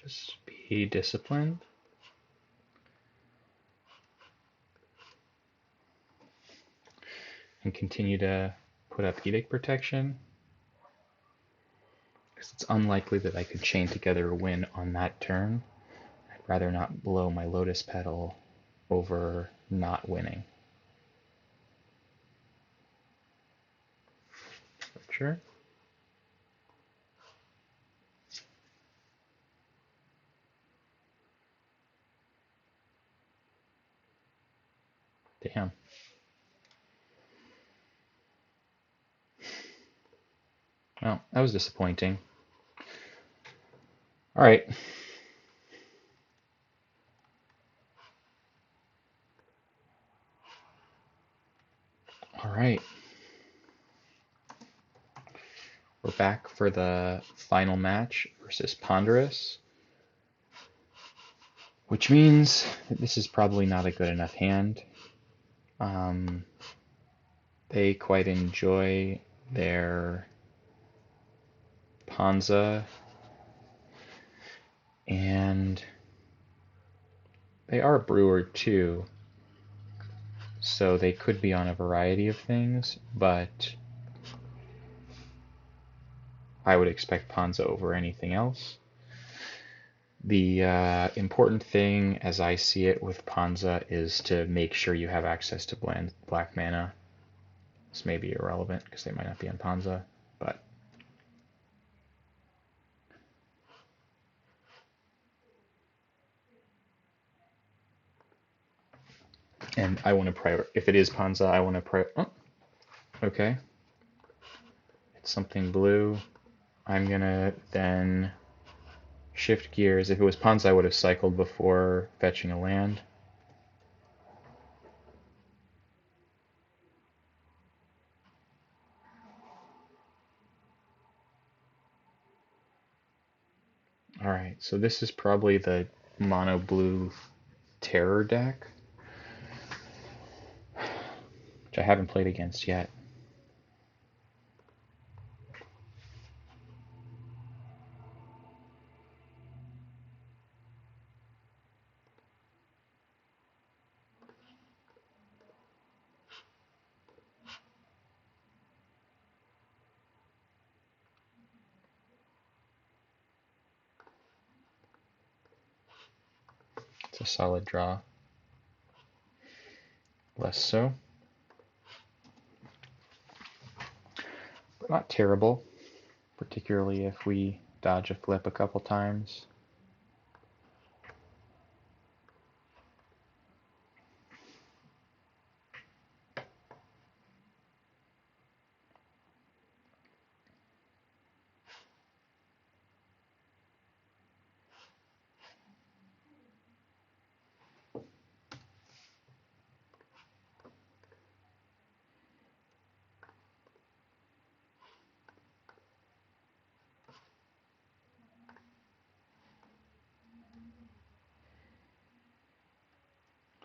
Speaker 2: Just be disciplined. And continue to put up Edict Protection. Because it's unlikely that I could chain together a win on that turn. I'd rather not blow my Lotus Petal over not winning. Sure. Damn. Well, that was disappointing. All right. All right. We're back for the final match versus Ponderous, which means that this is probably not a good enough hand. They quite enjoy their Ponza, and they are a brewer too, so they could be on a variety of things, but I would expect Ponza over anything else. The important thing, as I see it with Ponza, is to make sure you have access to black mana. This may be irrelevant because they might not be on Ponza, but and I want to if it is Ponza, I want to oh, okay. It's something blue. I'm gonna then shift gears. If it was Ponza, I would have cycled before fetching a land. Alright, so this is probably the mono blue terror deck, which I haven't played against yet. It's a solid draw. Less so. But not terrible, particularly if we dodge a flip a couple times.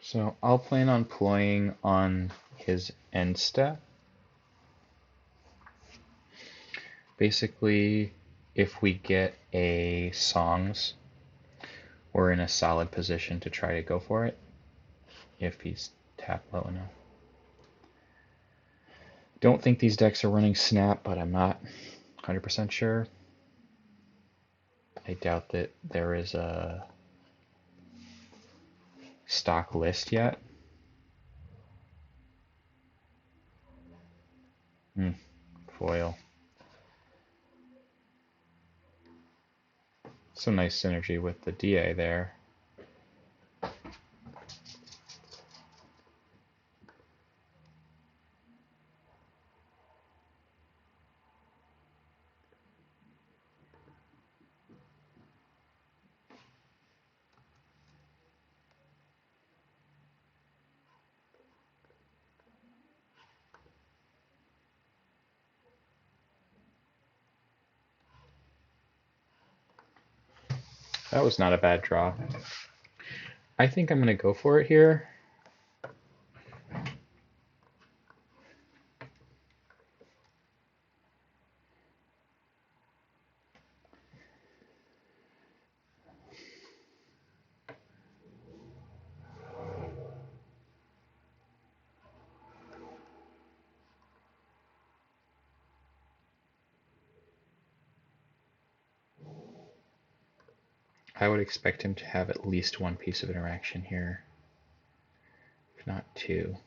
Speaker 2: So I'll plan on ploying on his end step. Basically, if we get a songs, we're in a solid position to try to go for it if he's tapped low enough. Don't think these decks are running Snap, but I'm not 100% sure. I doubt that there is a stock list yet. Foil. Some nice synergy with the DA there. That was not a bad draw. I think I'm going to go for it here. I would expect him to have at least one piece of interaction here, if not two.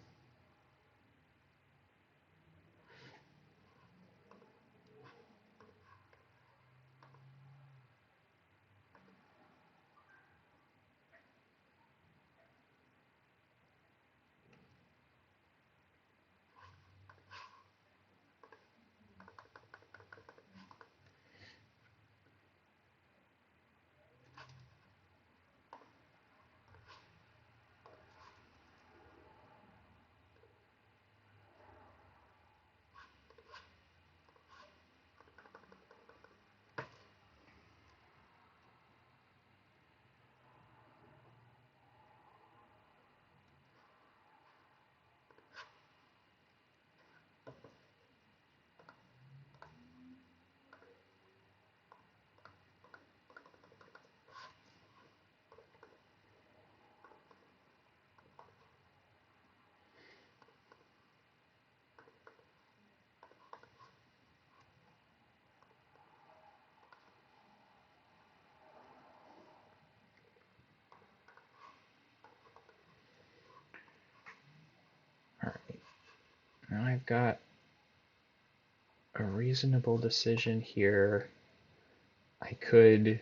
Speaker 2: Alright, now I've got a reasonable decision here. I could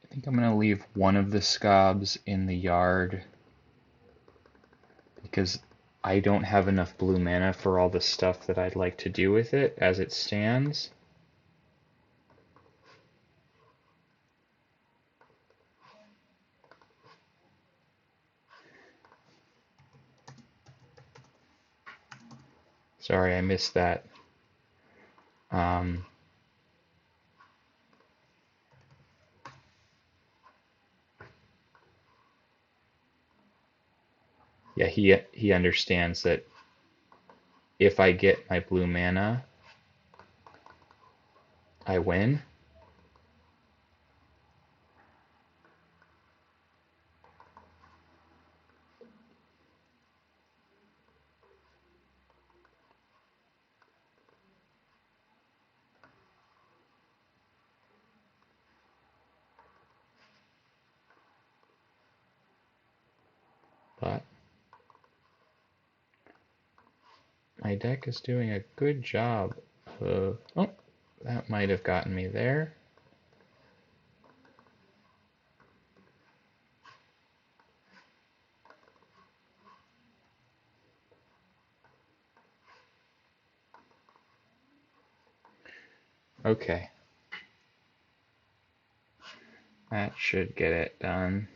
Speaker 2: I think I'm going to leave one of the scobs in the yard because I don't have enough blue mana for all the stuff that I'd like to do with it as it stands. Sorry, I missed that. Yeah, he understands that if I get my blue mana, I win.
Speaker 1: but my deck is doing a good job of... Oh, that might have gotten me there. Okay. That should get it done.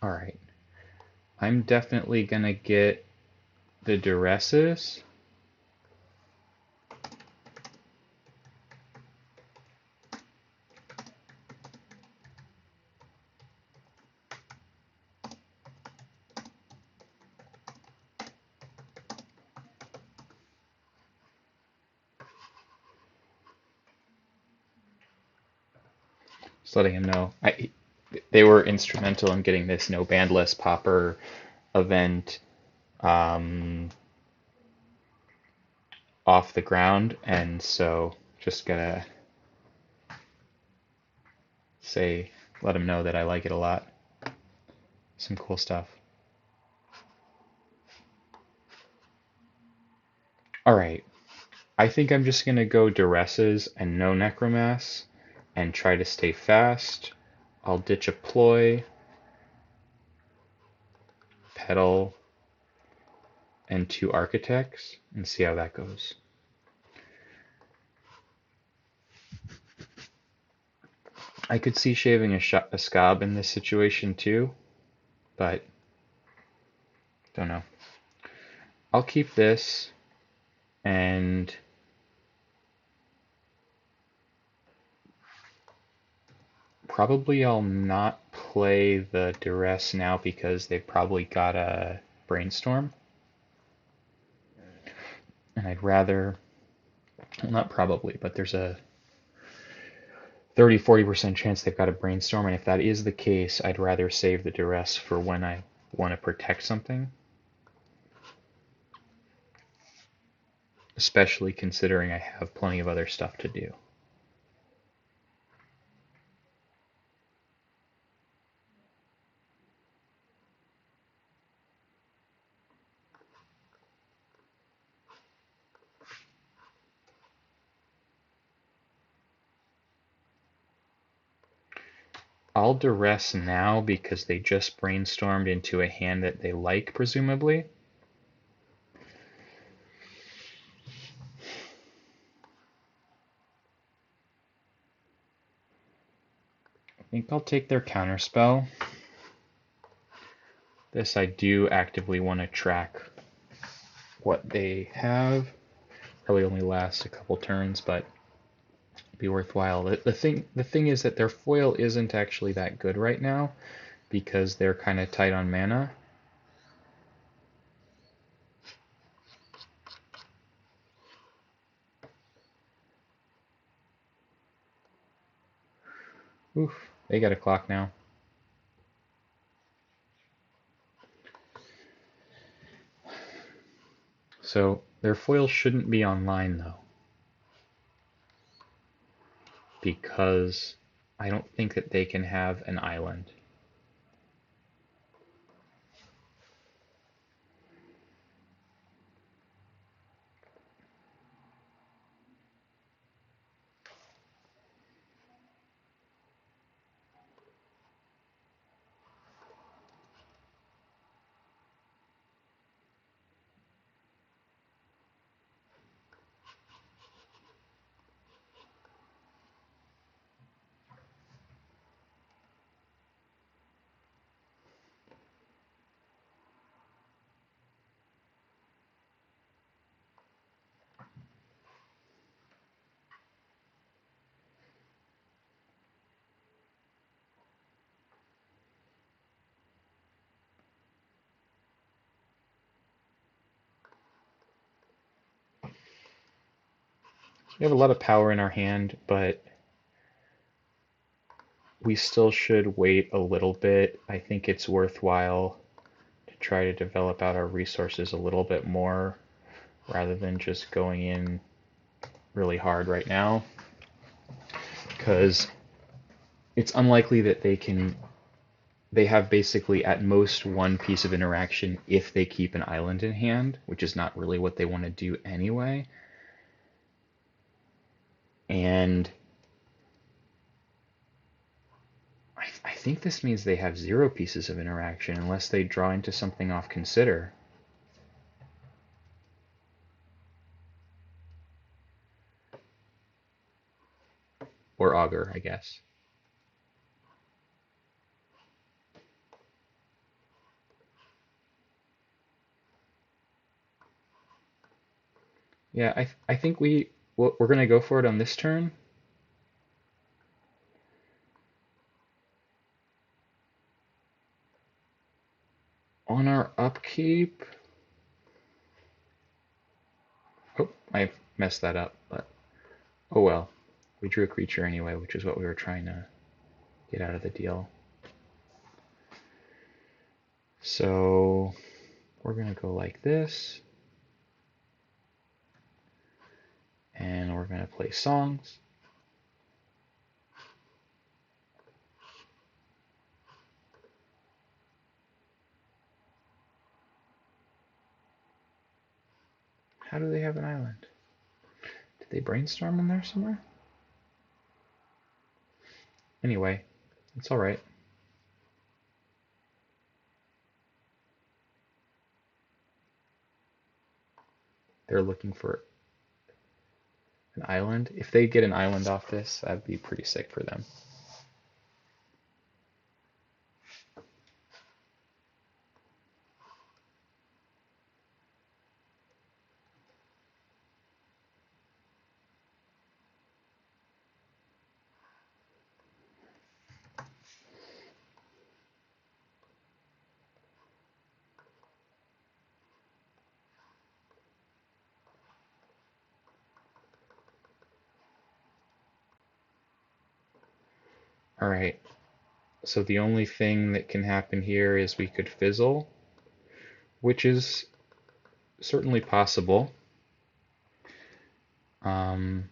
Speaker 1: Alright. I'm definitely gonna get the duresses. Just letting him know. They were instrumental in getting this no bandless popper event off the ground, and so just gotta let him know that I like it a lot. Some cool stuff. Alright, I think I'm just gonna go duresses and no necromass and try to stay fast. I'll ditch a ploy, pedal, and 2 architects and see how that goes. I could see shaving a scob in this situation too, but don't know. I'll keep this, and probably I'll not play the duress now because they've probably got a brainstorm. And I'd rather, well, not probably, but there's a 30-40% chance they've got a brainstorm, and if that is the case, I'd rather save the duress for when I want to protect something. Especially considering I have plenty of other stuff to do. I'll duress now because they just brainstormed into a hand that they like, presumably. I think I'll take their counterspell. This I do actively want to track what they have. Probably only lasts a couple turns, but be worthwhile. The thing is that their foil isn't actually that good right now because they're kind of tight on mana. Oof, they got a clock now. So their foil shouldn't be online though, because I don't think that they can have an island. We have a lot of power in our hand, but we still should wait a little bit. I think it's worthwhile to try to develop out our resources a little bit more rather than just going in really hard right now, because it's unlikely that they have basically at most one piece of interaction if they keep an island in hand, which is not really what they want to do anyway. And I think this means they have 0 pieces of interaction unless they draw into something off consider. Or augur, I guess. Yeah, I think we're gonna go for it on this turn. On our upkeep. Oh, I messed that up, but oh well. We drew a creature anyway, which is what we were trying to get out of the deal. So we're gonna go like this. And we're gonna play songs. How do they have an island? Did they brainstorm in there somewhere? Anyway, it's alright. They're looking for an island. If they get an island off this, that'd be pretty sick for them. Alright, so the only thing that can happen here is we could fizzle, which is certainly possible. Um,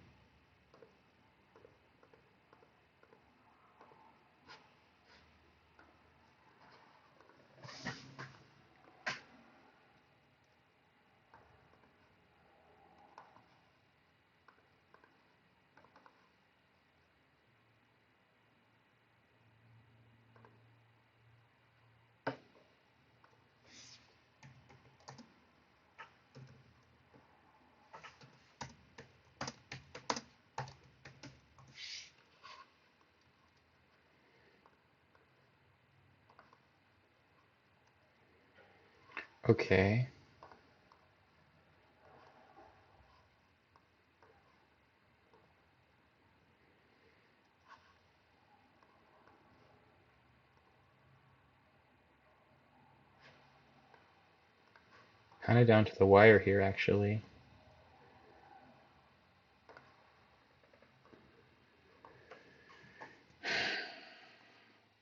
Speaker 1: okay. Kind of down to the wire here, actually.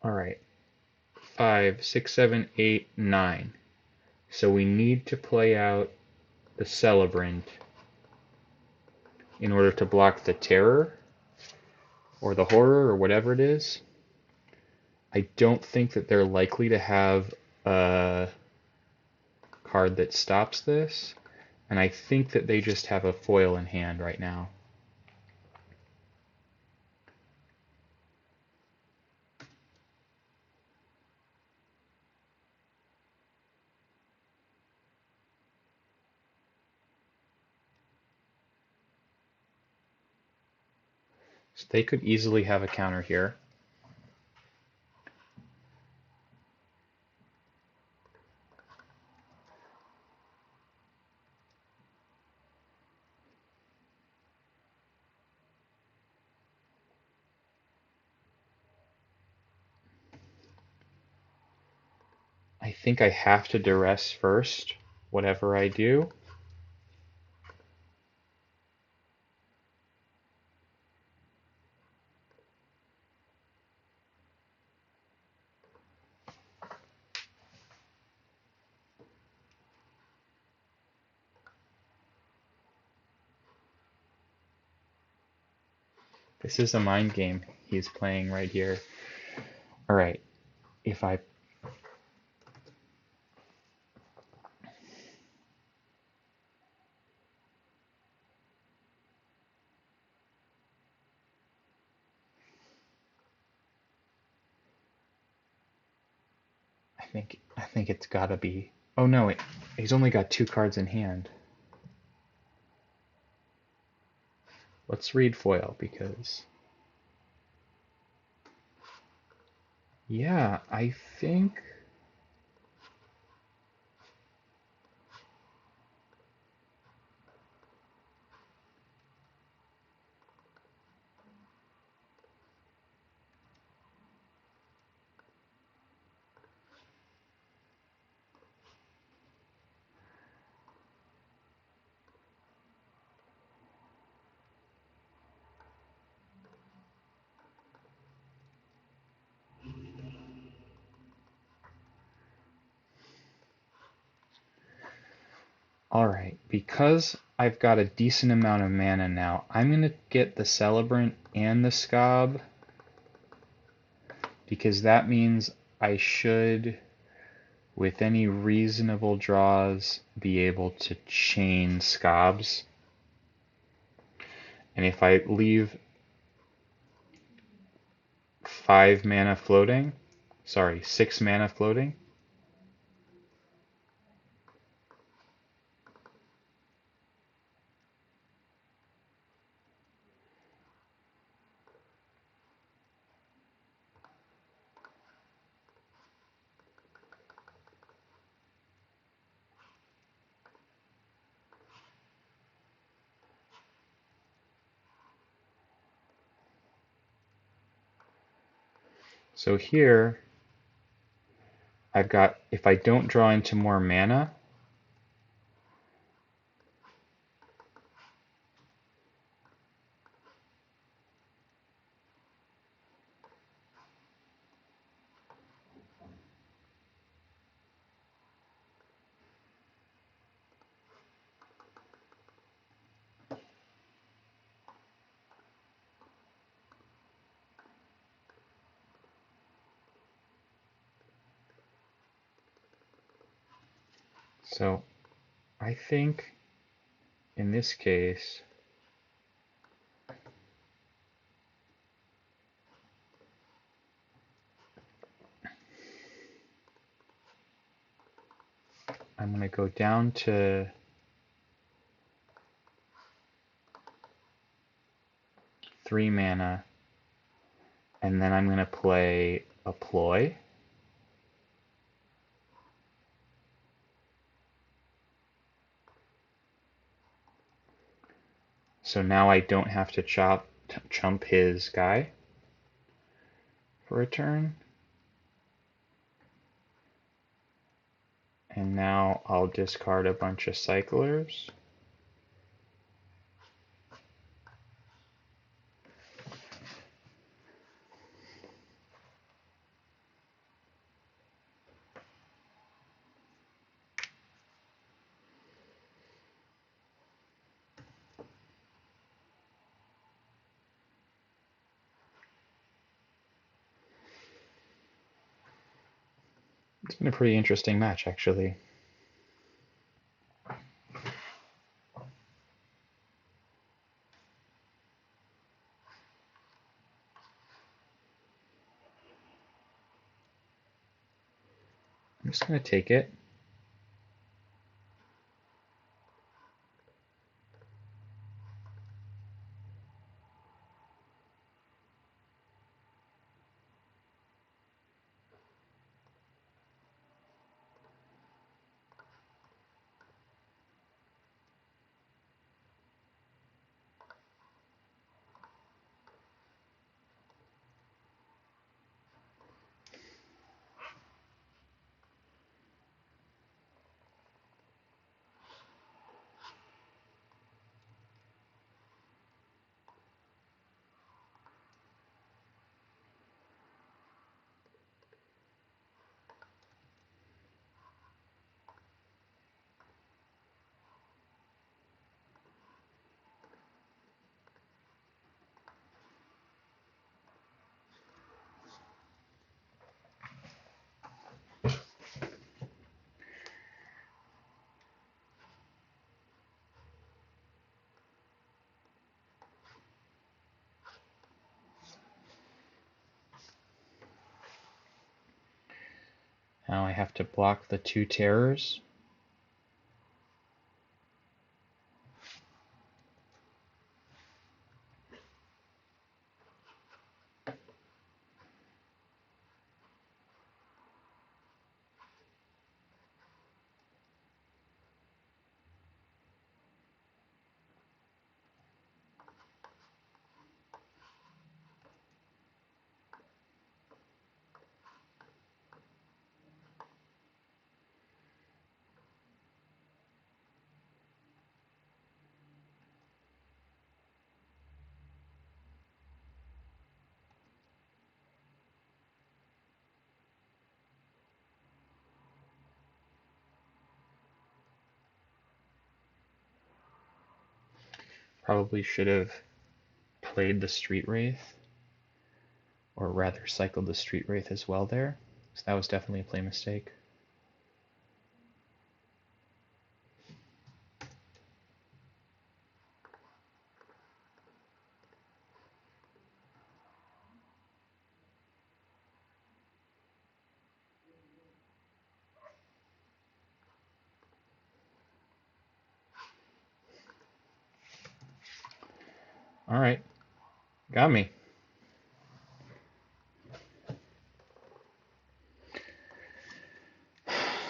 Speaker 1: Alright. 5, 6, 7, 8, 9. So we need to play out the Celebrant in order to block the Terror, or the Horror, or whatever it is. I don't think that they're likely to have a card that stops this, and I think that they just have a foil in hand right now. So they could easily have a counter here. I think I have to duress first, whatever I do.
Speaker 2: This is a mind game he's playing right here. All right, if I I think it's gotta be. Oh no, he's only got 2 cards in hand. Let's read foil because yeah, I think all right, because I've got a decent amount of mana now, I'm gonna get the Celebrant and the Scob because that means I should, with any reasonable draws, be able to chain Scobs. And if I leave 5 mana floating, sorry, 6 mana floating, so here I've got, if I don't draw into more mana, so I think in this case, I'm going to go down to 3 mana, and then I'm going to play a ploy. So now I don't have to chump his guy for a turn. And now I'll discard a bunch of cyclers. It's been a pretty interesting match, actually. I'm just going to take it. Now I have to block the 2 terrors. Probably should have played the Street Wraith, or rather cycled the Street Wraith as well there. So that was definitely a play mistake. Alright, got me.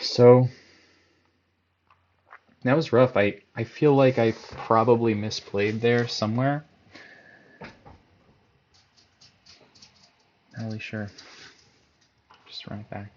Speaker 2: So that was rough. I feel like I probably misplayed there somewhere. Not really sure. Just run it back.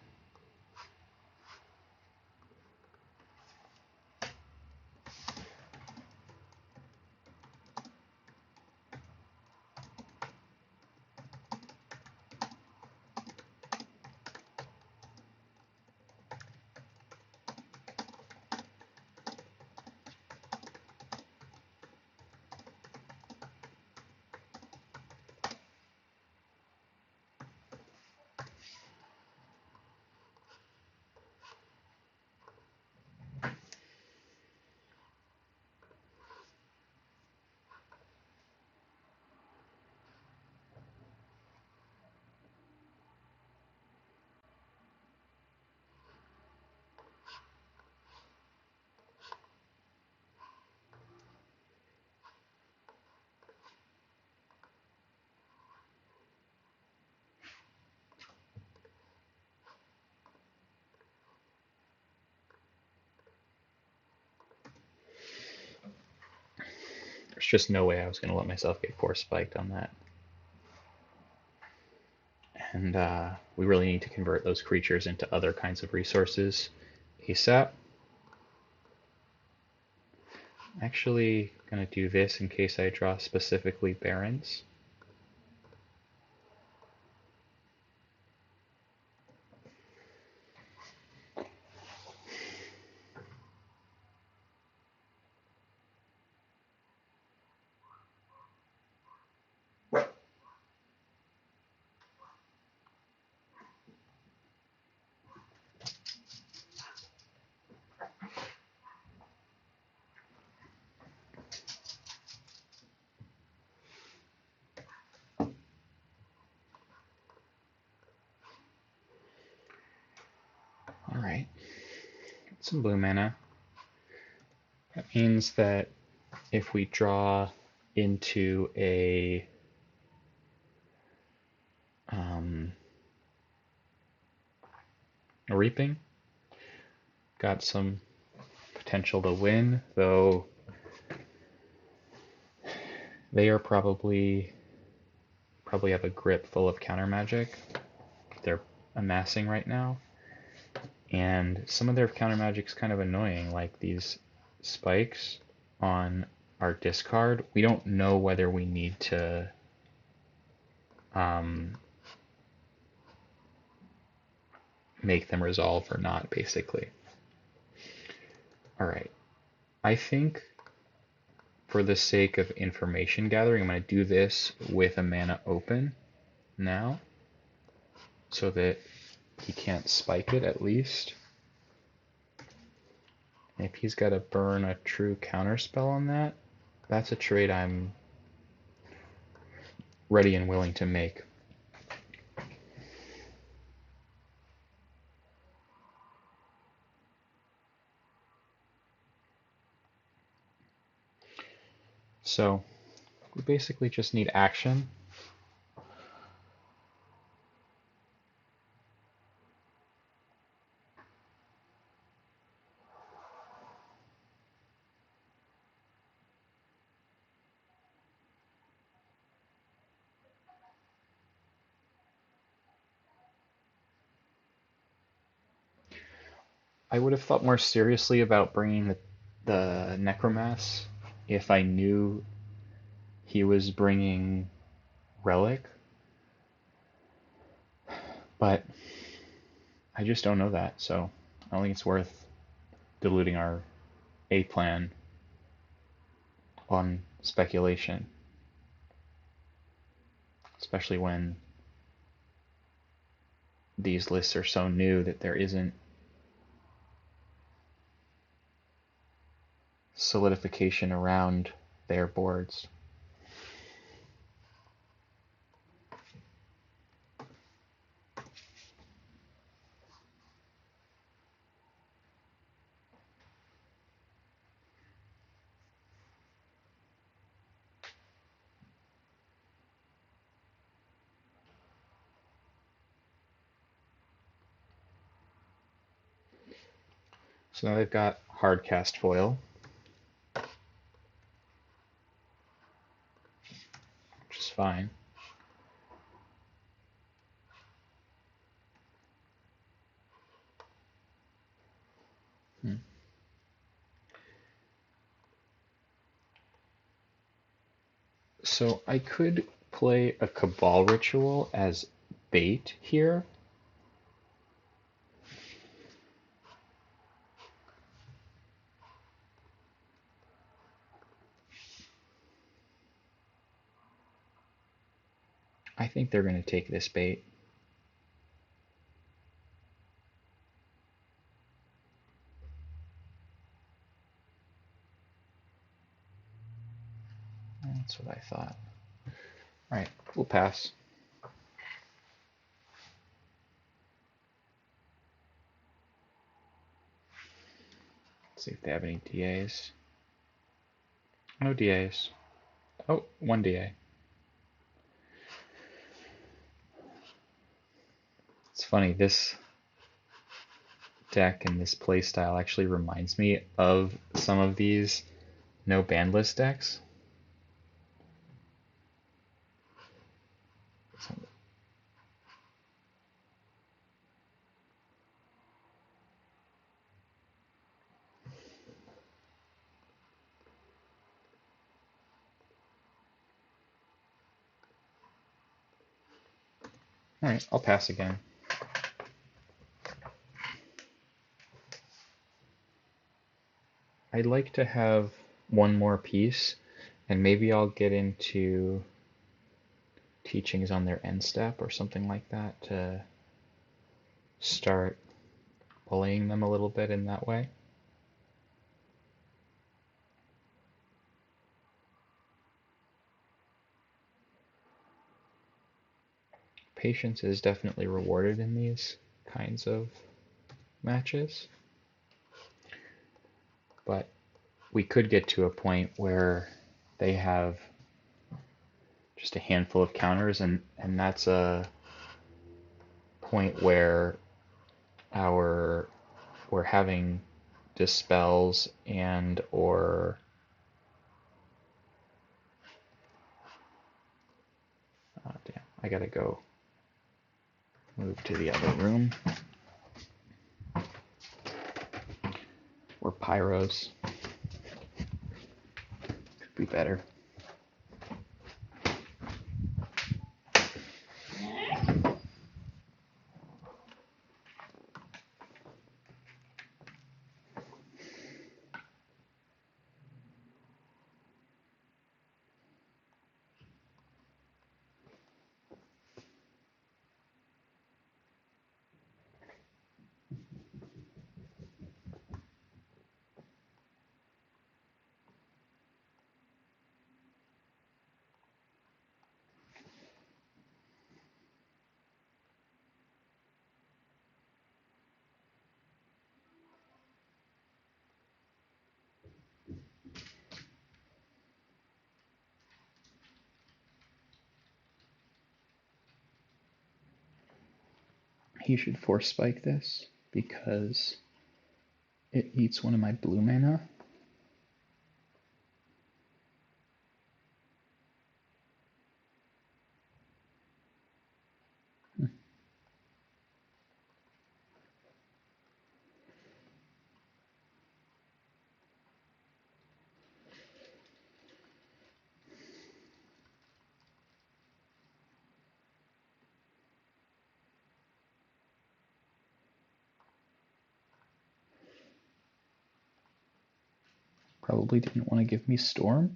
Speaker 2: There's just no way I was going to let myself get force spiked on that. And we really need to convert those creatures into other kinds of resources ASAP. Actually, going to do this in case I draw specifically Barrens. Alright, some blue mana. That means that if we draw into a reaping, got some potential to win, though they are probably have a grip full of counter magic they're amassing right now, and some of their counter magic's kind of annoying, like these spikes on our discard. We don't know whether we need to make them resolve or not, basically. Alright, I think for the sake of information gathering, I'm going to do this with a mana open now, so that he can't spike it at least. If he's got to burn a true counterspell on that, that's a trade I'm ready and willing to make. So we basically just need action. I would have thought more seriously about bringing the Necromass if I knew he was bringing Relic, but I just don't know that, so I don't think it's worth diluting our A plan on speculation, especially when these lists are so new that there isn't solidification around their boards. So now they've got hard cast foil, which is fine. So I could play a Cabal Ritual as bait here. I think they're going to take this bait. That's what I thought. All right, we'll pass. Let's see if they have any DAs. No DAs. Oh, one DA. It's funny, this deck and this playstyle actually reminds me of some of these no ban list decks. All right, I'll pass again. I'd like to have one more piece, and maybe I'll get into teachings on their end step or something like that to start bullying them a little bit in that way. Patience is definitely rewarded in these kinds of matches, but we could get to a point where they have just a handful of counters, and that's a point where we're having dispels and or damn, I gotta go move to the other room. Or pyros. Could be better. he should force spike this because it eats one of my blue mana. Probably didn't want to give me Storm.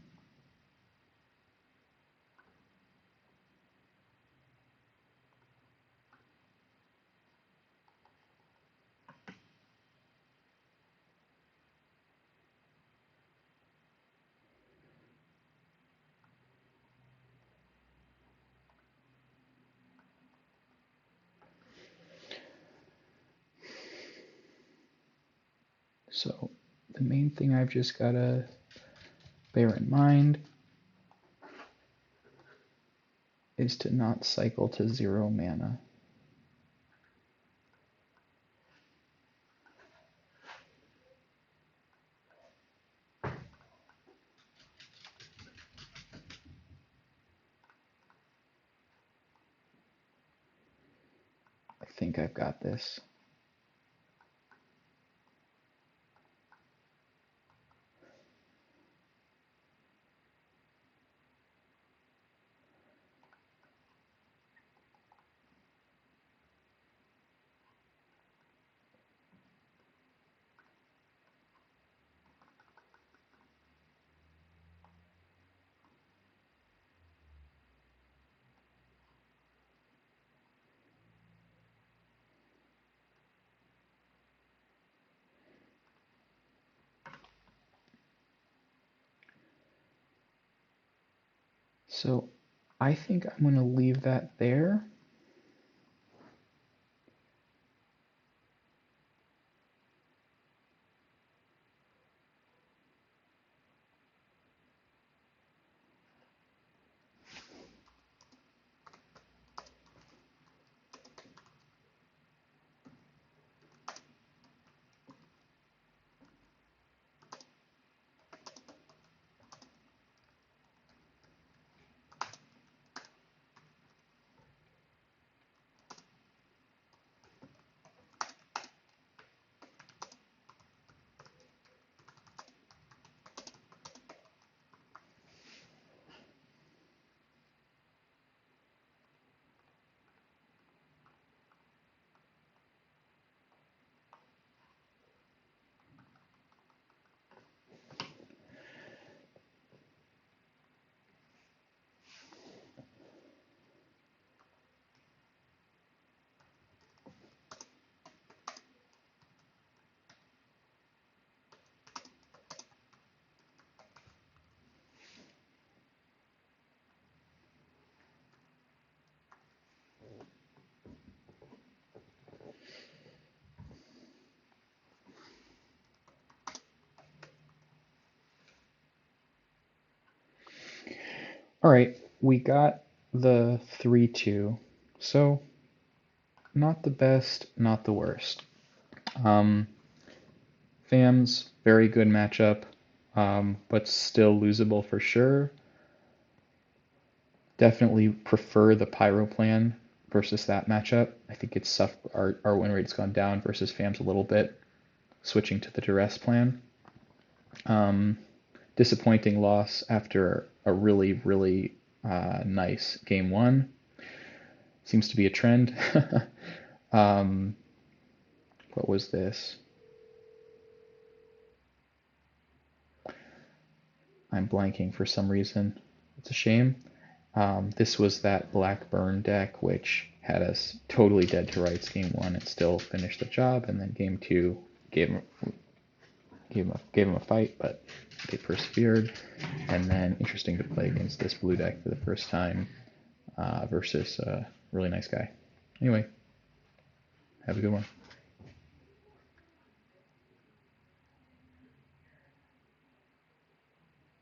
Speaker 2: So the main thing I've just got to bear in mind is to not cycle to 0 mana. I think I've got this. So I think I'm going to leave that there. All right, we got the 3-2. So not the best, not the worst. FAM's very good matchup, but still losable for sure. Definitely prefer the Pyro plan versus that matchup. I think it's our win rate's gone down versus FAM's a little bit, switching to the Duress plan. Disappointing loss after a really, really nice game one. Seems to be a trend. What was this? I'm blanking for some reason. It's a shame. This was that Black Burn deck, which had us totally dead to rights game one and still finished the job, and then game two gave him a fight, but they persevered. And then interesting to play against this blue deck for the first time versus a really nice guy. Anyway, have a good one.